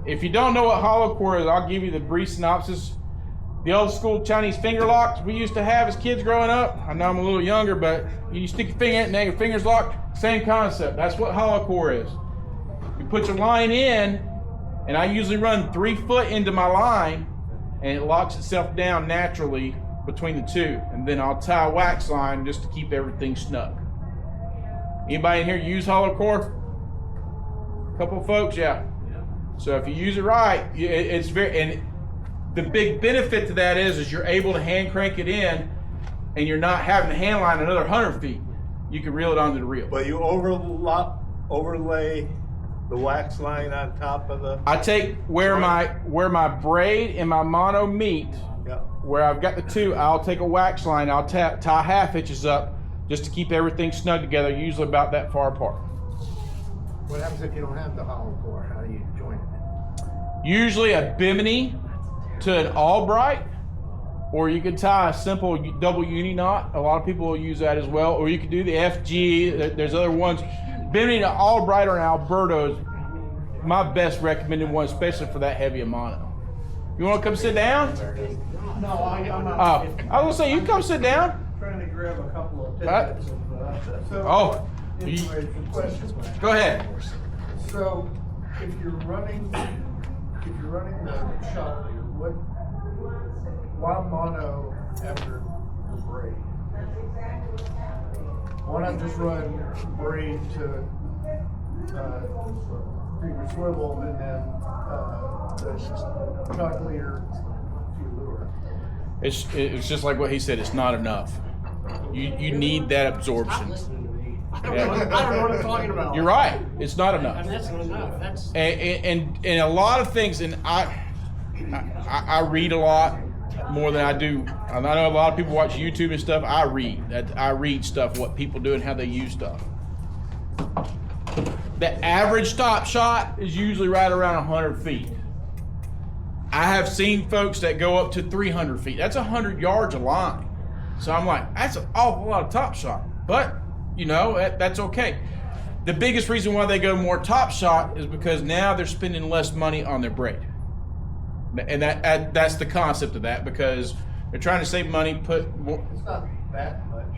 if you don't know what hollow core is, I'll give you the brief synopsis. The old school Chinese finger locks we used to have as kids growing up. I know I'm a little younger, but you stick your finger in and your finger's locked. Same concept. That's what hollow core is. You put your line in, and I usually run 3 foot into my line, and it locks itself down naturally between the two. And then I'll tie a wax line just to keep everything snug. Anybody in here use hollow core? A couple of folks, yeah. So if you use it right, it's very, and the big benefit to that is you're able to hand crank it in, and you're not having to hand line another 100 feet. You can reel it onto the reel. But you overlay the wax line on top of the. I take where my braid and my mono meet, where I've got the two. I'll take a wax line. I'll tie half inches up just to keep everything snug together. Usually about that far apart. What happens if you don't have the hollow core? How do you join it? Usually a bimini to an Albright, or you can tie a simple double uni knot. A lot of people will use that as well. Or you can do the FG. There's other ones. Bimini to Albright or an Alberto is my best recommended one, especially for that heavy a mono. You want to come sit down? No, I'm not. I was gonna say you come sit down. Trying to grab a couple of tidbits of Go ahead. So, if you're running the shot leader, why mono after the braid? Why not just run braid to your swivel and then the shot leader to your lure? It's just like what he said. It's not enough. You need that absorption. I don't know what I'm talking about. You're right. It's not enough. And that's not enough. That's And a lot of things, and I read a lot more than I do. I know a lot of people watch YouTube and stuff. I read stuff, what people do and how they use stuff. The average top shot is usually right around 100 feet. I have seen folks that go up to 300 feet. That's 100 yards of line. So I'm like, that's an awful lot of top shot. But, that's okay. The biggest reason why they go more top shot is because now they're spending less money on their braid. And that's the concept of that, because they're trying to save money, put more. It's not that much.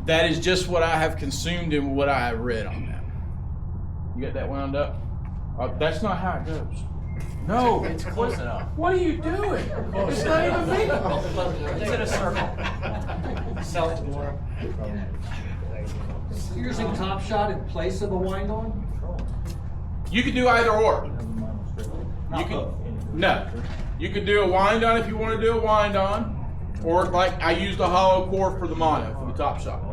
That is just what I have consumed and what I have read on that. You got that wound up? That's not how it goes. No, It's close enough. what are you doing? It's not even me. It's in a circle. Sell it to more. Using top shot in place of the wind on? You can do either or. Not both. No. You could do a wind on if you want to do a wind on, or like I used a hollow core for the mono, for the top shot.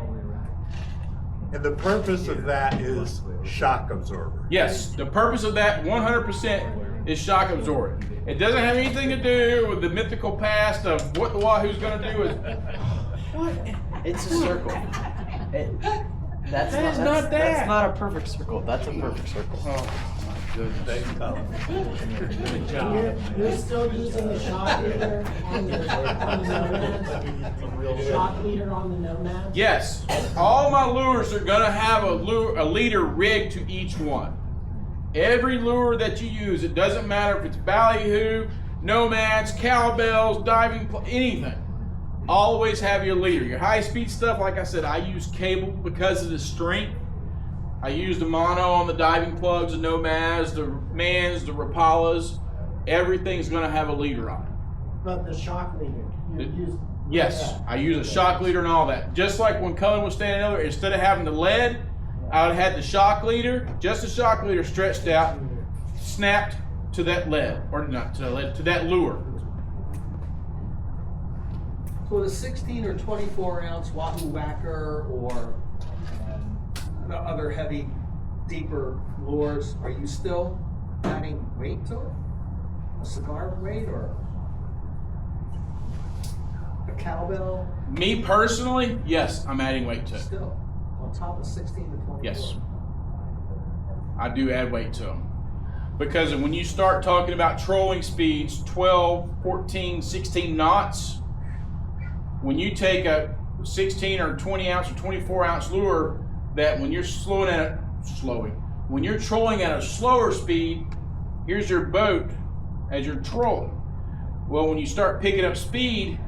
And the purpose of that is shock absorber. Yes, the purpose of that 100% is shock absorbing. It doesn't have anything to do with the mythical past of what the Wahoo's going to do. It's a circle. That's not a perfect circle. That's a perfect circle. You're still using the shock leader on the nomads? Shock leader on the nomads? Yes, all my lures are going to have a leader rigged to each one. Every lure that you use, it doesn't matter if it's ballyhoo, nomads, cowbells, diving, anything. Always have your leader. Your high-speed stuff, like I said, I use cable because of the strength. I use the mono on the diving plugs, the nomads, the mans, the rapalas. Everything's going to have a leader on it. But the shock leader, Yes, I use a shock leader and all that. Just like when Cullen was standing over, instead of having the lead, I would have had the shock leader, just the shock leader stretched out, snapped to that lead, or not to the lead, to that lure. So with a 16 or 24 ounce Wahoo whacker or the other heavy, deeper lures, are you still adding weight to it? A cigar weight or a cowbell? Me personally, yes, I'm adding weight to it. Still, on top of 16 to 24? Yes. I do add weight to them. Because when you start talking about trolling speeds, 12, 14, 16 knots, when you take a 16 or 20 ounce or 24 ounce lure, that when you're when you're trolling at a slower speed, here's your boat as you're trolling. Well, when you start picking up speed,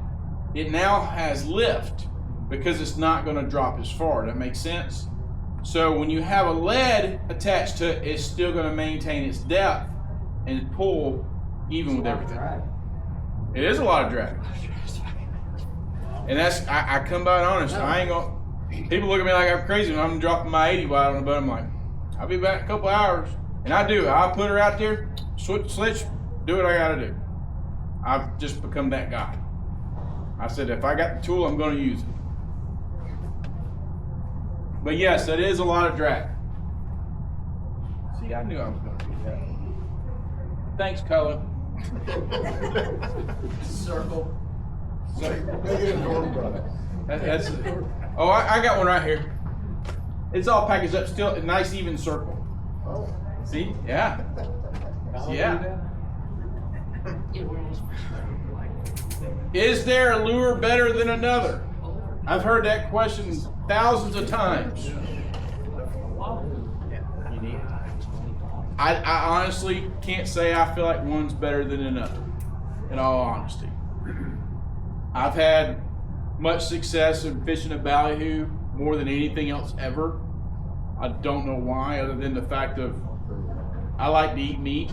it now has lift because it's not going to drop as far. That makes sense? So when you have a lead attached to it, it's still going to maintain its depth and pull even with everything. It is a lot of drag. And that's, I come by honest. I ain't gonna, people look at me like I'm crazy when I'm dropping my 80 wide on the boat. I'm like, I'll be back in a couple hours. And I do. I'll put her out there, switch, do what I gotta do. I've just become that guy. I said, if I got the tool, I'm gonna use it. But yes, that is a lot of drag. See, I knew I was gonna do that. Thanks, Cullen. Circle. That's oh, I got one right here. It's all packaged up, still a nice even circle. Oh. See? Yeah. Yeah. Is there a lure better than another? I've heard that question thousands of times. I honestly can't say I feel like one's better than another, in all honesty. I've had much success in fishing a ballyhoo more than anything else ever. I don't know why, other than the fact of I like to eat meat.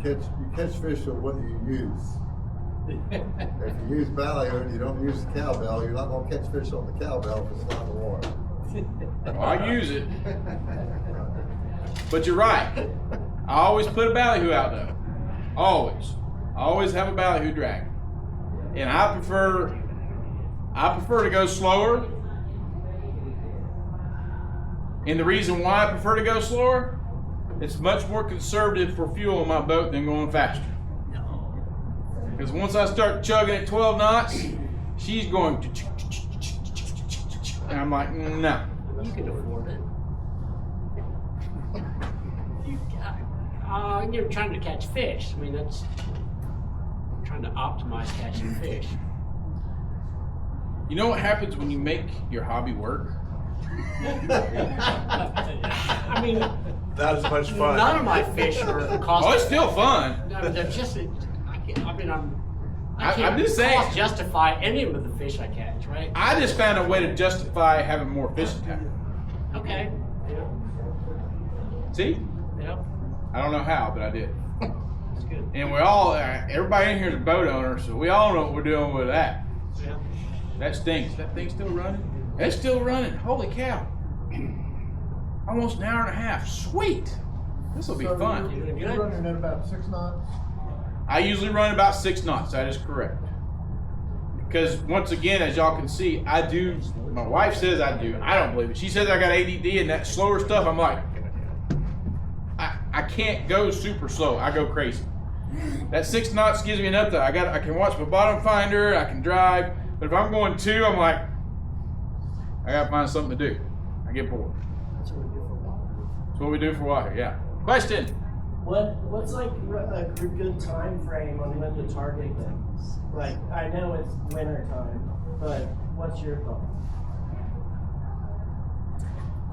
You catch fish with what you use. If you use ballyhoo and you don't use the cowbell, you're not going to catch fish on the cowbell if it's not in the water. Well, I use it. But you're right. I always put a ballyhoo out though. Always. I always have a ballyhoo drag. And I prefer to go slower. And the reason why I prefer to go slower, it's much more conservative for fuel on my boat than going faster. Because once I start chugging at 12 knots, she's going and I'm like, no. You can afford it. You're trying to catch fish. I mean, that's trying to optimize catching fish. You know what happens when you make your hobby work? I mean, not as much fun. None of my fish are cost. Oh, it's still fun. No, they're just. I can't I'm just saying. Justify any of the fish I catch, right? I just found a way to justify having more fish attack. Okay. Yeah. See? Yeah. I don't know how, but I did. That's good. And we all, everybody in here is a boat owner, so we all know what we're doing with that. Yeah. That stinks. That thing's still running? It's still running. Holy cow. Almost an hour and a half. Sweet. This will be fun. You're running at about 6 knots? I usually run about 6 knots. That is correct. Because once again, as y'all can see, I do, my wife says I do. I don't believe it. She says I got ADD and that slower stuff. I'm like, I can't go super slow. I go crazy. That 6 knots gives me enough that I can watch my bottom finder, I can drive. But if I'm going 2, I'm like, I gotta find something to do. I get bored. That's what we do for Wahoo. That's what we do for Wahoo, yeah. Question? What's like a good time frame on when to target things? Like, I know it's winter time, but what's your thought?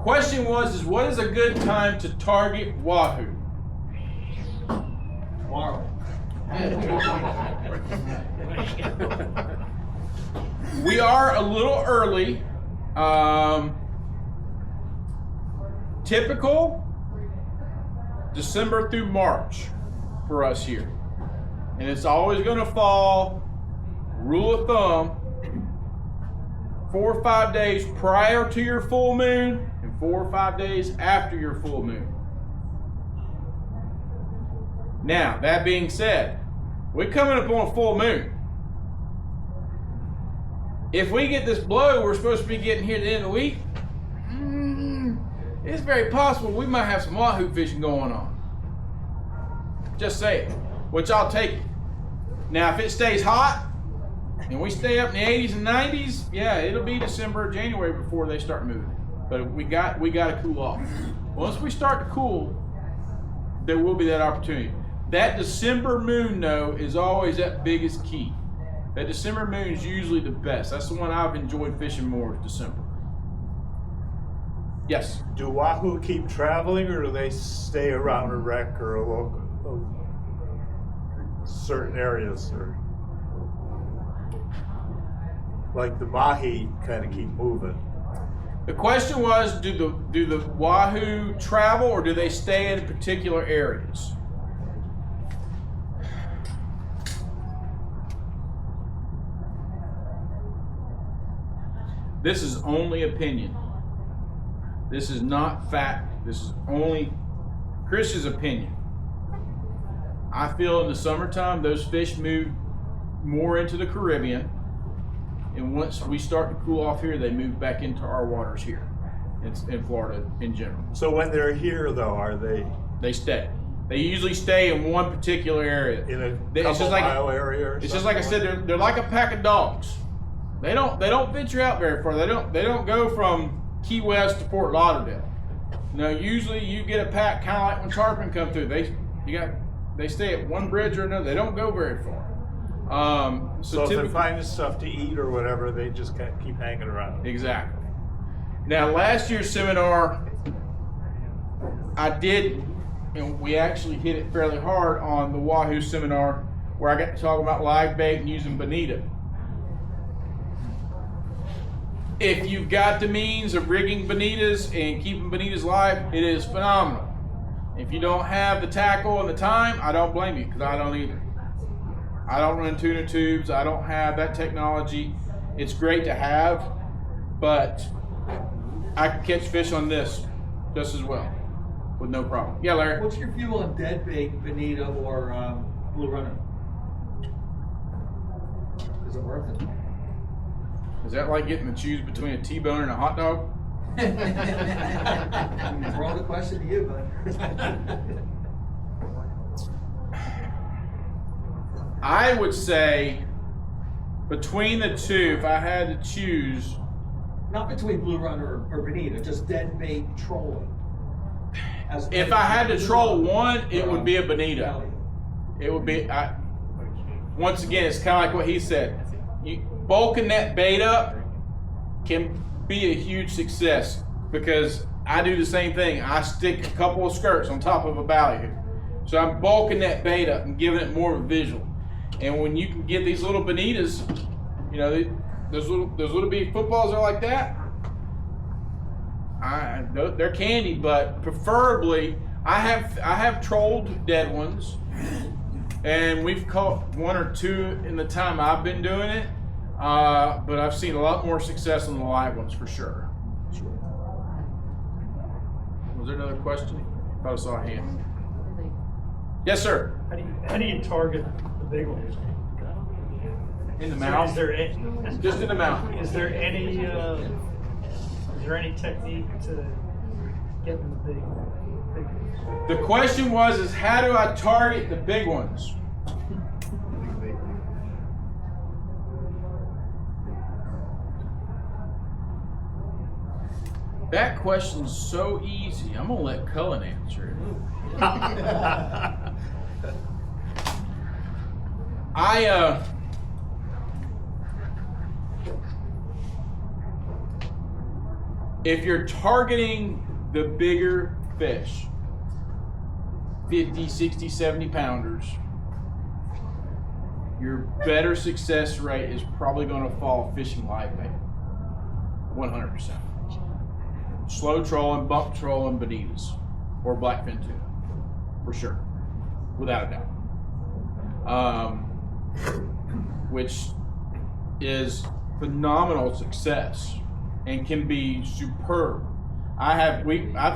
Question was, what is a good time to target Wahoo? Tomorrow. We are a little early. Typical December through March for us here. And it's always going to fall, rule of thumb, 4 or 5 days prior to your full moon and 4 or 5 days after your full moon. Now, that being said, we're coming up on a full moon. If we get this blow we're supposed to be getting here at the end of the week, it's very possible we might have some Wahoo fishing going on. Just saying, which I'll take it. Now, if it stays hot and we stay up in the 80s and 90s, yeah, it'll be December or January before they start moving. But we got to cool off. Once we start to cool, there will be that opportunity. That December moon, though, is always that biggest key. That December moon is usually the best. That's the one I've enjoyed fishing more, is December. Yes? Do Wahoo keep traveling, or do they stay around a wreck or a local, certain areas? Or like the mahi kind of keep moving? The question was, do the Wahoo travel, or do they stay in particular areas? This is only opinion. This is not fact. This is only Chris's opinion. I feel in the summertime, those fish move more into the Caribbean. And once we start to cool off here, they move back into our waters here in Florida in general. So when they're here, though, are they? They stay. They usually stay in one particular area. In a It's couple mile area or It's just like I said, they're like a pack of dogs. They don't venture out very far. They don't go from Key West to Fort Lauderdale. Usually you get a pack kind of like when tarpon come through. They stay at one bridge or another. They don't go very far. So if they're finding stuff to eat or whatever, they just keep hanging around. Exactly. Now, last year's seminar, I did, and we actually hit it fairly hard on the Wahoo seminar, where I got to talk about live bait and using bonita. If you've got the means of rigging bonitas and keeping bonitas live, it is phenomenal. If you don't have the tackle and the time, I don't blame you, because I don't either. I don't run tuna tubes. I don't have that technology. It's great to have, but I can catch fish on this just as well with no problem. Yeah, Larry? What's your view on dead bait, bonita, or blue runner? Is it worth it? Is that like getting to choose between a T-bone and a hot dog? Throw the question to you, bud. I would say between the two, if I had to choose. Not between blue runner or bonita, just dead bait trolling. If I had to troll one, it would be a bonita. It would be, once again, it's kind of like what he said. Bulking that bait up can be a huge success, because I do the same thing. I stick a couple of skirts on top of a ballyhoo. So I'm bulking that bait up and giving it more of a visual. And when you can get these little bonitas, those little bitty footballs are like that. They're candy, but preferably I have trolled dead ones, and we've caught one or two in the time I've been doing it. But I've seen a lot more success on the live ones for sure. Was there another question? I thought I saw a hand. Yes, sir. How do you target the big ones? In the mouth. Is there just in the mouth? Is there any technique to get the big ones? The question was how do I target the big ones? That question's so easy. I'm gonna let Cullen answer it. If you're targeting the bigger fish, 50, 60, 70 pounders, your better success rate is probably going to fall fishing live bait. 100%. Slow trolling, bump trolling bonitas, or blackfin tuna, for sure, without a doubt. Which is phenomenal success and can be superb. I've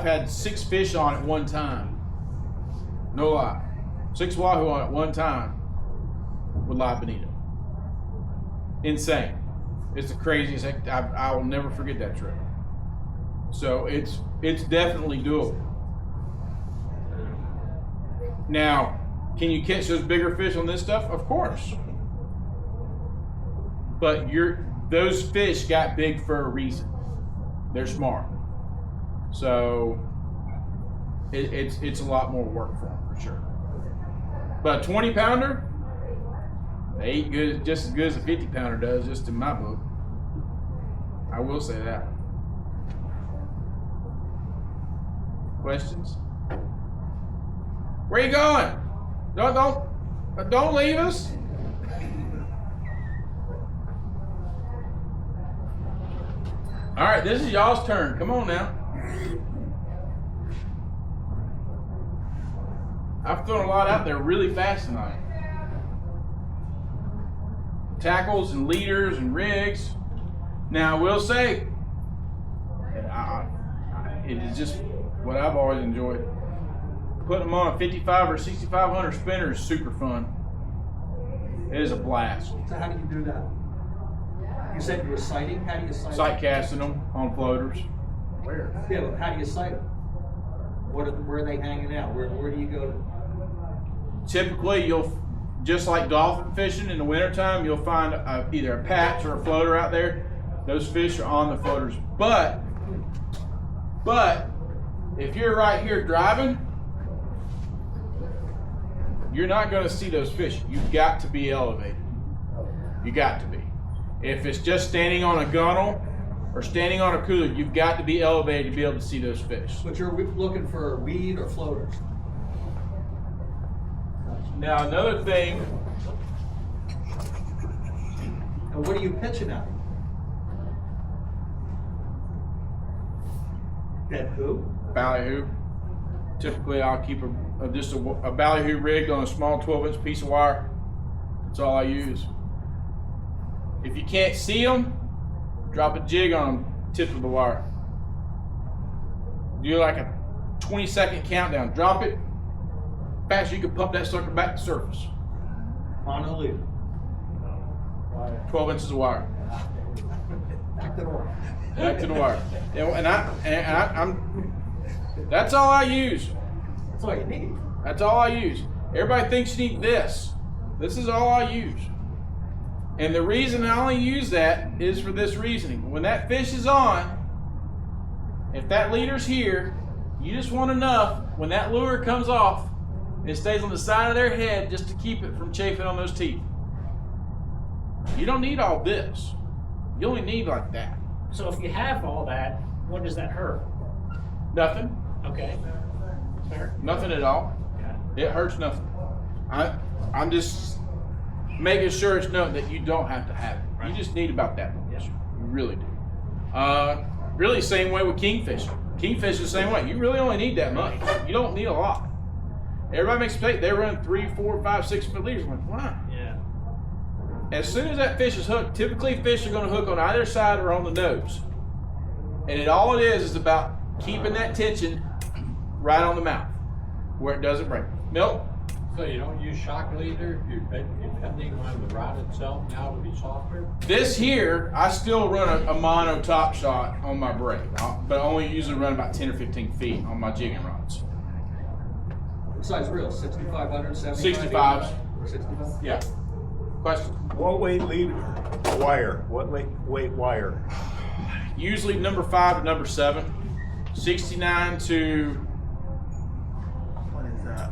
had 6 fish on at one time. No lie. 6 wahoo on at one time with live bonita. Insane. It's the craziest. I will never forget that trip. So it's definitely doable. Now, can you catch those bigger fish on this stuff? Of course. But those fish got big for a reason. They're smart. So it's a lot more work for them for sure. But a 20 pounder, they eat good, just as good as a 50 pounder does, just in my book. I will say that. Questions? Where you going? Don't leave us. All right, this is y'all's turn. Come on now. I've thrown a lot out there really fast tonight. Tackles and leaders and rigs. Now, I will say, it is just what I've always enjoyed. Putting them on a 55 or 6500 spinner is super fun. It is a blast. So how do you do that? You said you were sighting. How do you sight? Sight casting them on floaters. Where? Yeah, but how do you sight them? Where are they hanging out? Where do you go to? Typically, you'll, just like dolphin fishing in the wintertime, you'll find either a patch or a floater out there. Those fish are on the floaters. But if you're right here driving, you're not going to see those fish. You've got to be elevated. You got to be. If it's just standing on a gunnel or standing on a cooler, you've got to be elevated to be able to see those fish. But you're looking for weed or floaters? Now another thing. And what are you pitching at? Dead who? Ballyhoo. Typically, I'll keep just a ballyhoo rigged on a small 12-inch piece of wire. That's all I use. If you can't see them, drop a jig on them, tip of the wire. Do like a 20-second countdown. Drop it. Fast, you can pump that sucker back to surface. On a lead. 12 inches of wire. Back to the wire. Back to the wire. And I'm. That's all I use. That's all you need. That's all I use. Everybody thinks you need this. This is all I use. And the reason I only use that is for this reasoning. When that fish is on, if that leader's here, you just want enough when that lure comes off, it stays on the side of their head just to keep it from chafing on those teeth. You don't need all this. You only need like that. So if you have all that, what does that hurt? Nothing. Okay. Fair. Nothing at all. Okay. It hurts nothing. I'm just making sure it's known that you don't have to have it. Right. You just need about that much. You really do. Really same way with kingfish. Kingfish is the same way. You really only need that much. You don't need a lot. Everybody makes a mistake. They run 3, 4, 5, 6 foot leaders. I'm like, why? Yeah. As soon as that fish is hooked, typically fish are going to hook on either side or on the nose. And all it is about keeping that tension right on the mouth where it doesn't break. Milk? So you don't use shock leader? You're depending on the rod itself now to be softer? This here, I still run a mono top shot on my braid, but I only usually run about 10 or 15 feet on my jigging rods. What size reel? 6,500, 65s. 65? Yeah. Question? What weight lead wire? What weight wire? Usually number 5 to number 7. 69 to, what is that?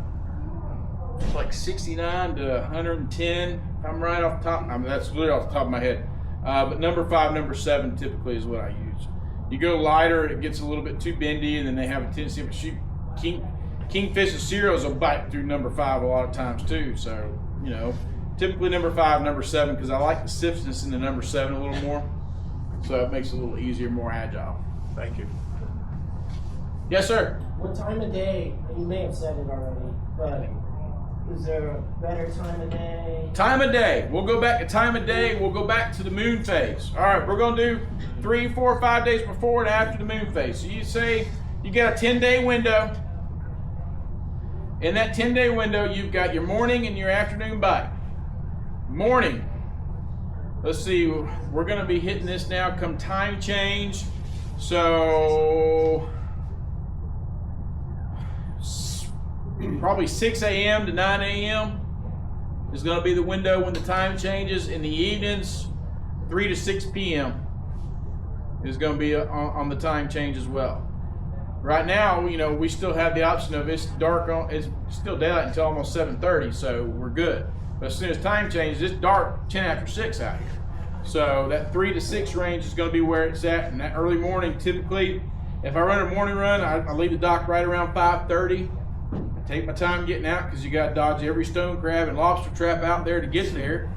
It's like 69 to 110, if I'm right off the top. I mean, that's literally off the top of my head. But number 5, number 7 typically is what I use. You go lighter, it gets a little bit too bendy, and then they have a tendency to shoot. Kingfish and cereals will bite through number 5 a lot of times too. So, you know, typically number 5, number 7, because I like the stiffness in the number 7 a little more. So it makes it a little easier, more agile. Thank you. Yes, sir. What time of day, you may have said it already, but is there a better time of day? Time of day. We'll go back to time of day. We'll go back to the moon phase. All right, we're going to do 3, 4, 5 days before and after the moon phase. So you say you got a 10-day window. In that 10-day window, you've got your morning and your afternoon bite. Morning. Let's see, we're going to be hitting this now come time change. So probably 6 a.m. to 9 a.m. is going to be the window when the time changes. In the evenings, 3 to 6 p.m. is going to be on the time change as well. Right now, you know, we still have the option of it's dark on, it's still daylight until almost 7:30, so we're good. But as soon as time changes, it's dark 10 after 6 out here. So that 3 to 6 range is going to be where it's at. And that early morning, typically, if I run a morning run, I leave the dock right around 5:30. I take my time getting out because you got to dodge every stone crab and lobster trap out there to get there.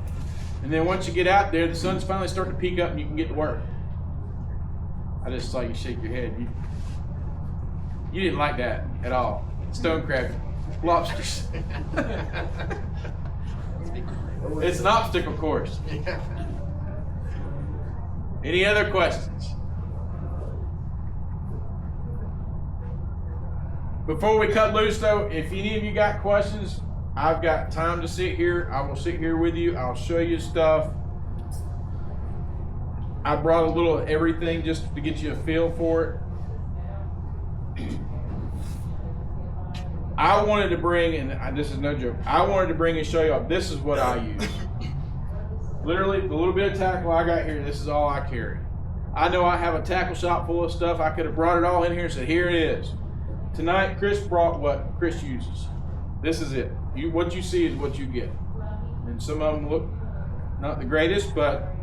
And then once you get out there, the sun's finally starting to peak up and you can get to work. I just saw you shake your head. You didn't like that at all. Stone crab, lobsters. It's an obstacle course. Any other questions? Before we cut loose though, if any of you got questions, I've got time to sit here. I will sit here with you. I'll show you stuff. I brought a little of everything just to get you a feel for it. I wanted to bring, and this is no joke, I wanted to bring and show y'all, this is what I use. Literally, the little bit of tackle I got here, this is all I carry. I know I have a tackle shop full of stuff. I could have brought it all in here and said, here it is. Tonight, Chris brought what Chris uses. This is it. What you see is what you get. And some of them look not the greatest, but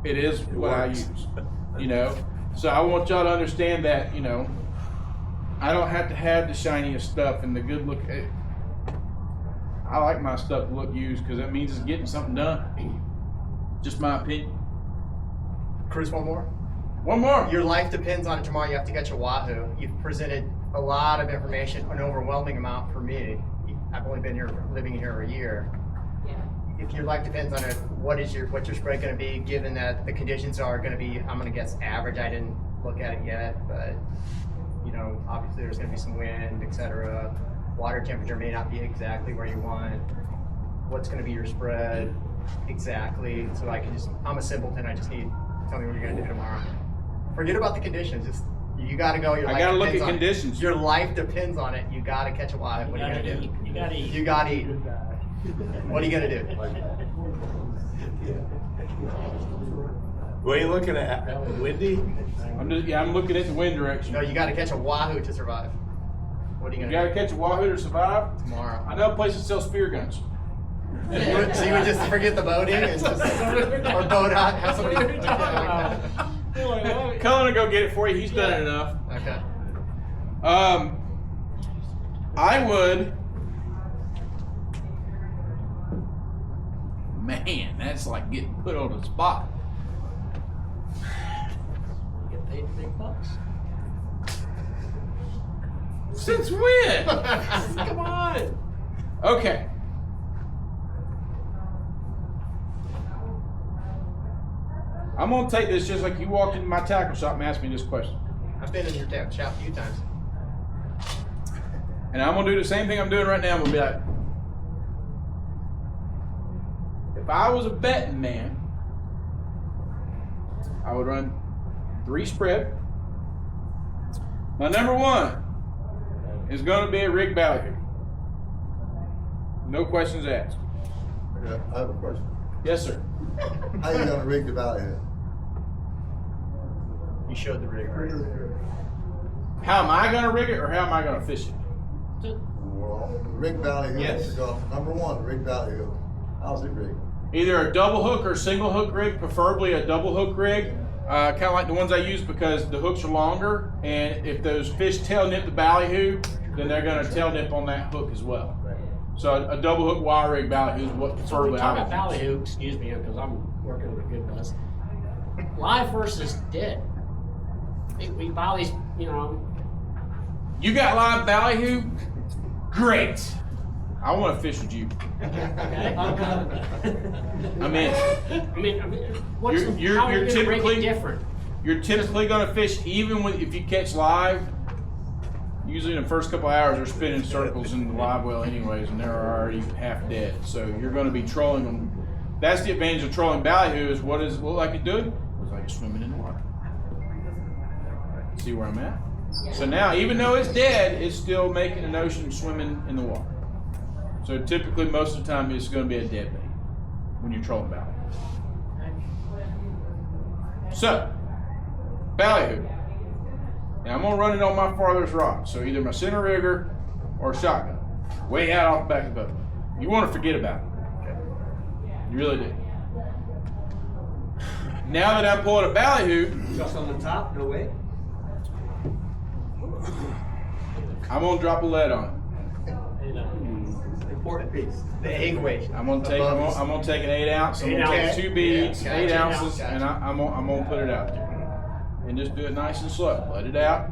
it is what I use, you know. So I want y'all to understand that, you know, I don't have to have the shiniest stuff and the good look. I like my stuff to look used because that means it's getting something done. Just my opinion. Chris, one more? One more. Your life depends on it tomorrow. You have to get your Wahoo. You've presented a lot of information, an overwhelming amount for me. I've only been here, living here a year. If your life depends on it, what's your spread going to be, given that the conditions are going to be, I'm going to guess average. I didn't look at it yet, but you know, obviously there's going to be some wind, etc. Water temperature may not be exactly where you want. What's going to be your spread exactly? So I can just, I'm a simpleton. I just need, tell me what you're going to do tomorrow. Forget about the conditions. Just, you got to go. I got to look at conditions. Your life depends on it. You got to catch a Wahoo. What are you going to do? You got to eat. You got to eat. What are you going to do? What are you looking at? Windy? I'm looking at the wind direction. No, you got to catch a Wahoo to survive. What are you going to do? You got to catch a Wahoo to survive? Tomorrow. I know a place that sells spear guns. So you would just forget the boating and just, or boat out, have somebody. Cullen will go get it for you. He's done it enough. Okay. I would. Man, that's like getting put on the spot. Get paid big bucks. Since when? Come on. Okay. I'm gonna take this just like you walked into my tackle shop and asked me this question. I've been in your tackle shop a few times. And I'm gonna do the same thing I'm doing right now. I'm gonna be like, if I was a betting man, I would run 3 spread. My number 1 is gonna be a rig ballyhoo. No questions asked. Okay, I have a question. Yes, sir. How you gonna rig the ballyhoo? You showed the rig already. How am I gonna rig it, or how am I gonna fish it? Well, rig ballyhoo. Yes. Number 1, rig ballyhoo. How's it rigged? Either a double hook or single hook rig, preferably a double hook rig. Kind of like the ones I use because the hooks are longer, and if those fish tail nip the ballyhoo, then they're going to tail nip on that hook as well. So a double hook wire rig ballyhoo is what preferably I would use. Talk about ballyhoo, excuse me, because I'm working with a good buzz. Live versus dead. We bally's, you know. You got live ballyhoo? Great. I want to fish with you. Okay. I'm in. I mean, what's how are you going to make it different? You're typically going to fish even if you catch live. Usually in the first couple hours they're spinning circles in the live well anyways, and they're already half dead. So you're going to be trolling them. That's the advantage of trolling ballyhoo is what does it look like it's doing? It's like you're swimming in the water. See where I'm at? So now, even though it's dead, it's still making the notion swimming in the water. So typically, most of the time, it's going to be a dead bait when you're trolling ballyhoo. So, ballyhoo. And I'm gonna run it on my farthest rod. So either my center rigger or shotgun. Way out off the back of the boat. You wanna forget about it. Okay. You really do. Now that I'm pulling a ballyhoo, Just on the top, no weight. I'm gonna drop a lead on it. Important piece. The egg weight. I'm gonna take an 8 ounce. I'm gonna take 2 beads, Yeah, 8 gotcha. ounces, and I'm gonna put it out there, and just do it nice and slow. Let it out.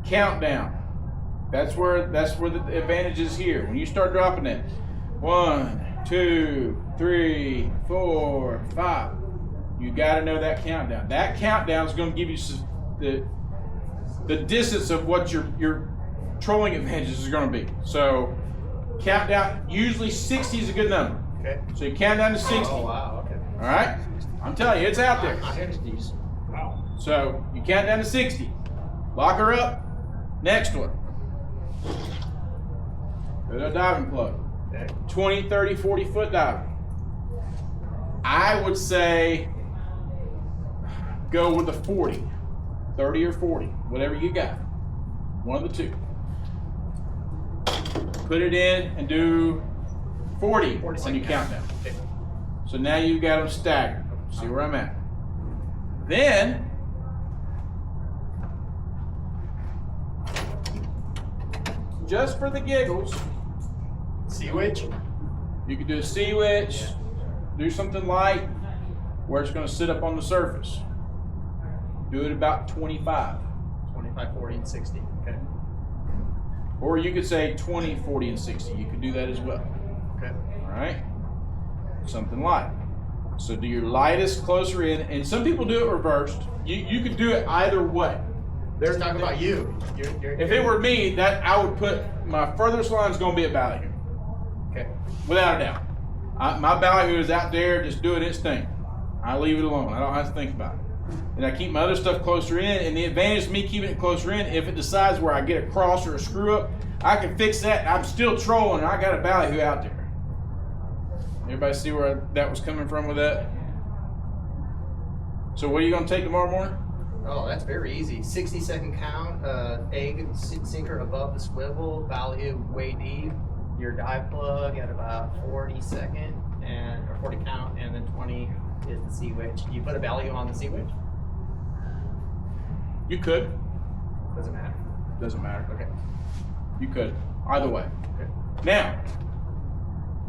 Countdown. That's where the advantage is here. When you start dropping it, 1, 2, 3, 4, 5. You got to know that countdown. That countdown is going to give you the distance of what your trolling advantages is going to be. So countdown. Usually 60 is a good number. Okay. So you count down to 60. Oh wow. Okay. All right. I'm telling you, it's out there. 60s. Wow. So you count down to 60. Lock her up. Next one. Go to a diving plug. Okay. 20, 30, 40 foot diving. I would say go with a 40, 30 or 40, whatever you got. One of the two. Put it in and do 40 on your countdown. Okay. So now you've got them staggered. See where I'm at. Then, just for the giggles, Sea witch. you could do a sea witch, do something light where it's going to sit up on the surface. Do it about 25. 25, 40, and 60. Okay. Or you could say 20, 40, and 60. You could do that as well. Okay. All right? Something light. So do your lightest closer in, and some people do it reversed. You could do it either way. They're talking about you. If it were me, that I would put my furthest line is going to be a ballyhoo. Okay. Without a doubt. My ballyhoo is out there just doing its thing. I leave it alone. I don't have to think about it. And I keep my other stuff closer in, and the advantage of me keeping it closer in, if it decides where I get a cross or a screw up, I can fix that. I'm still trolling, and I got a ballyhoo out there. Everybody see where that was coming from with that? So what are you going to take tomorrow morning? Oh, that's very easy. 60-second count, egg sinker above the swivel, ballyhoo way deep, your dive plug at about 40 second, or 40 count, and then 20 is the sea witch. You put a ballyhoo on the sea witch? You could. Doesn't matter. Doesn't matter. Okay. You could. Either way. Okay. Now,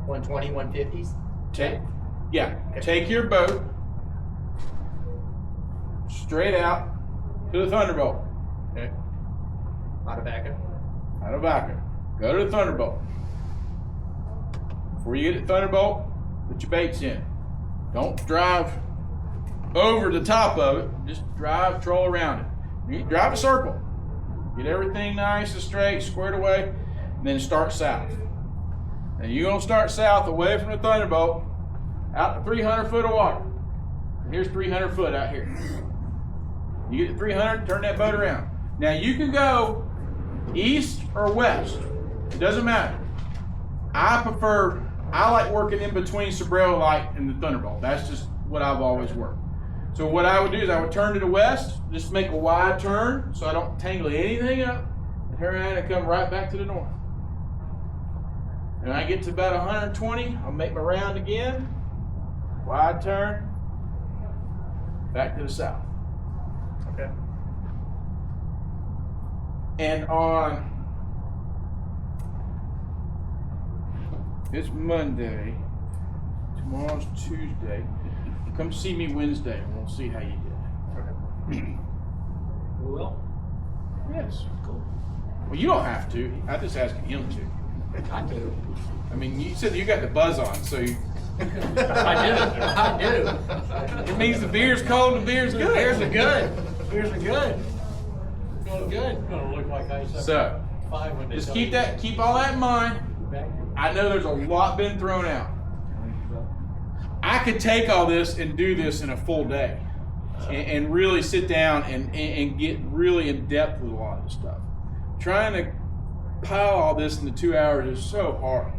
120, 150s? take your boat straight out to the Thunderbolt. Okay. Out of Vaca. Out of Vaca. Go to the Thunderbolt. Before you get to Thunderbolt, put your baits in. Don't drive over the top of it. Just troll around it. You drive a circle. Get everything nice and straight, squared away, and then start south. And you're going to start south away from the Thunderbolt, out to 300 foot of water. And here's 300 foot out here. You get to 300, turn that boat around. Now you can go east or west. It doesn't matter. I like working in between Sombrero Light and the Thunderbolt. That's just what I've always worked. So what I would do is I would turn to the west, just make a wide turn so I don't tangle anything up, and turn around and come right back to the north. And when I get to about 120, I'll make my round again, wide turn, back to the south. Okay. And on, it's Monday, tomorrow's Tuesday, come see me Wednesday and we'll see how you did. Okay. Well, Yes. Cool. Well, you don't have to. I'm just asking him to. I do. I mean, you said you got the buzz on, so you. I do. It means the beer's cold and the beer's good. Beers are good. Beers are good. It's gonna look like ice. So, When they just tell keep all that in mind. I know there's a lot been thrown out. I could take all this and do this in a full day and really sit down and get really in depth with a lot of this stuff. Trying to pile all this into 2 hours is so hard,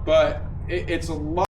but it's a lot.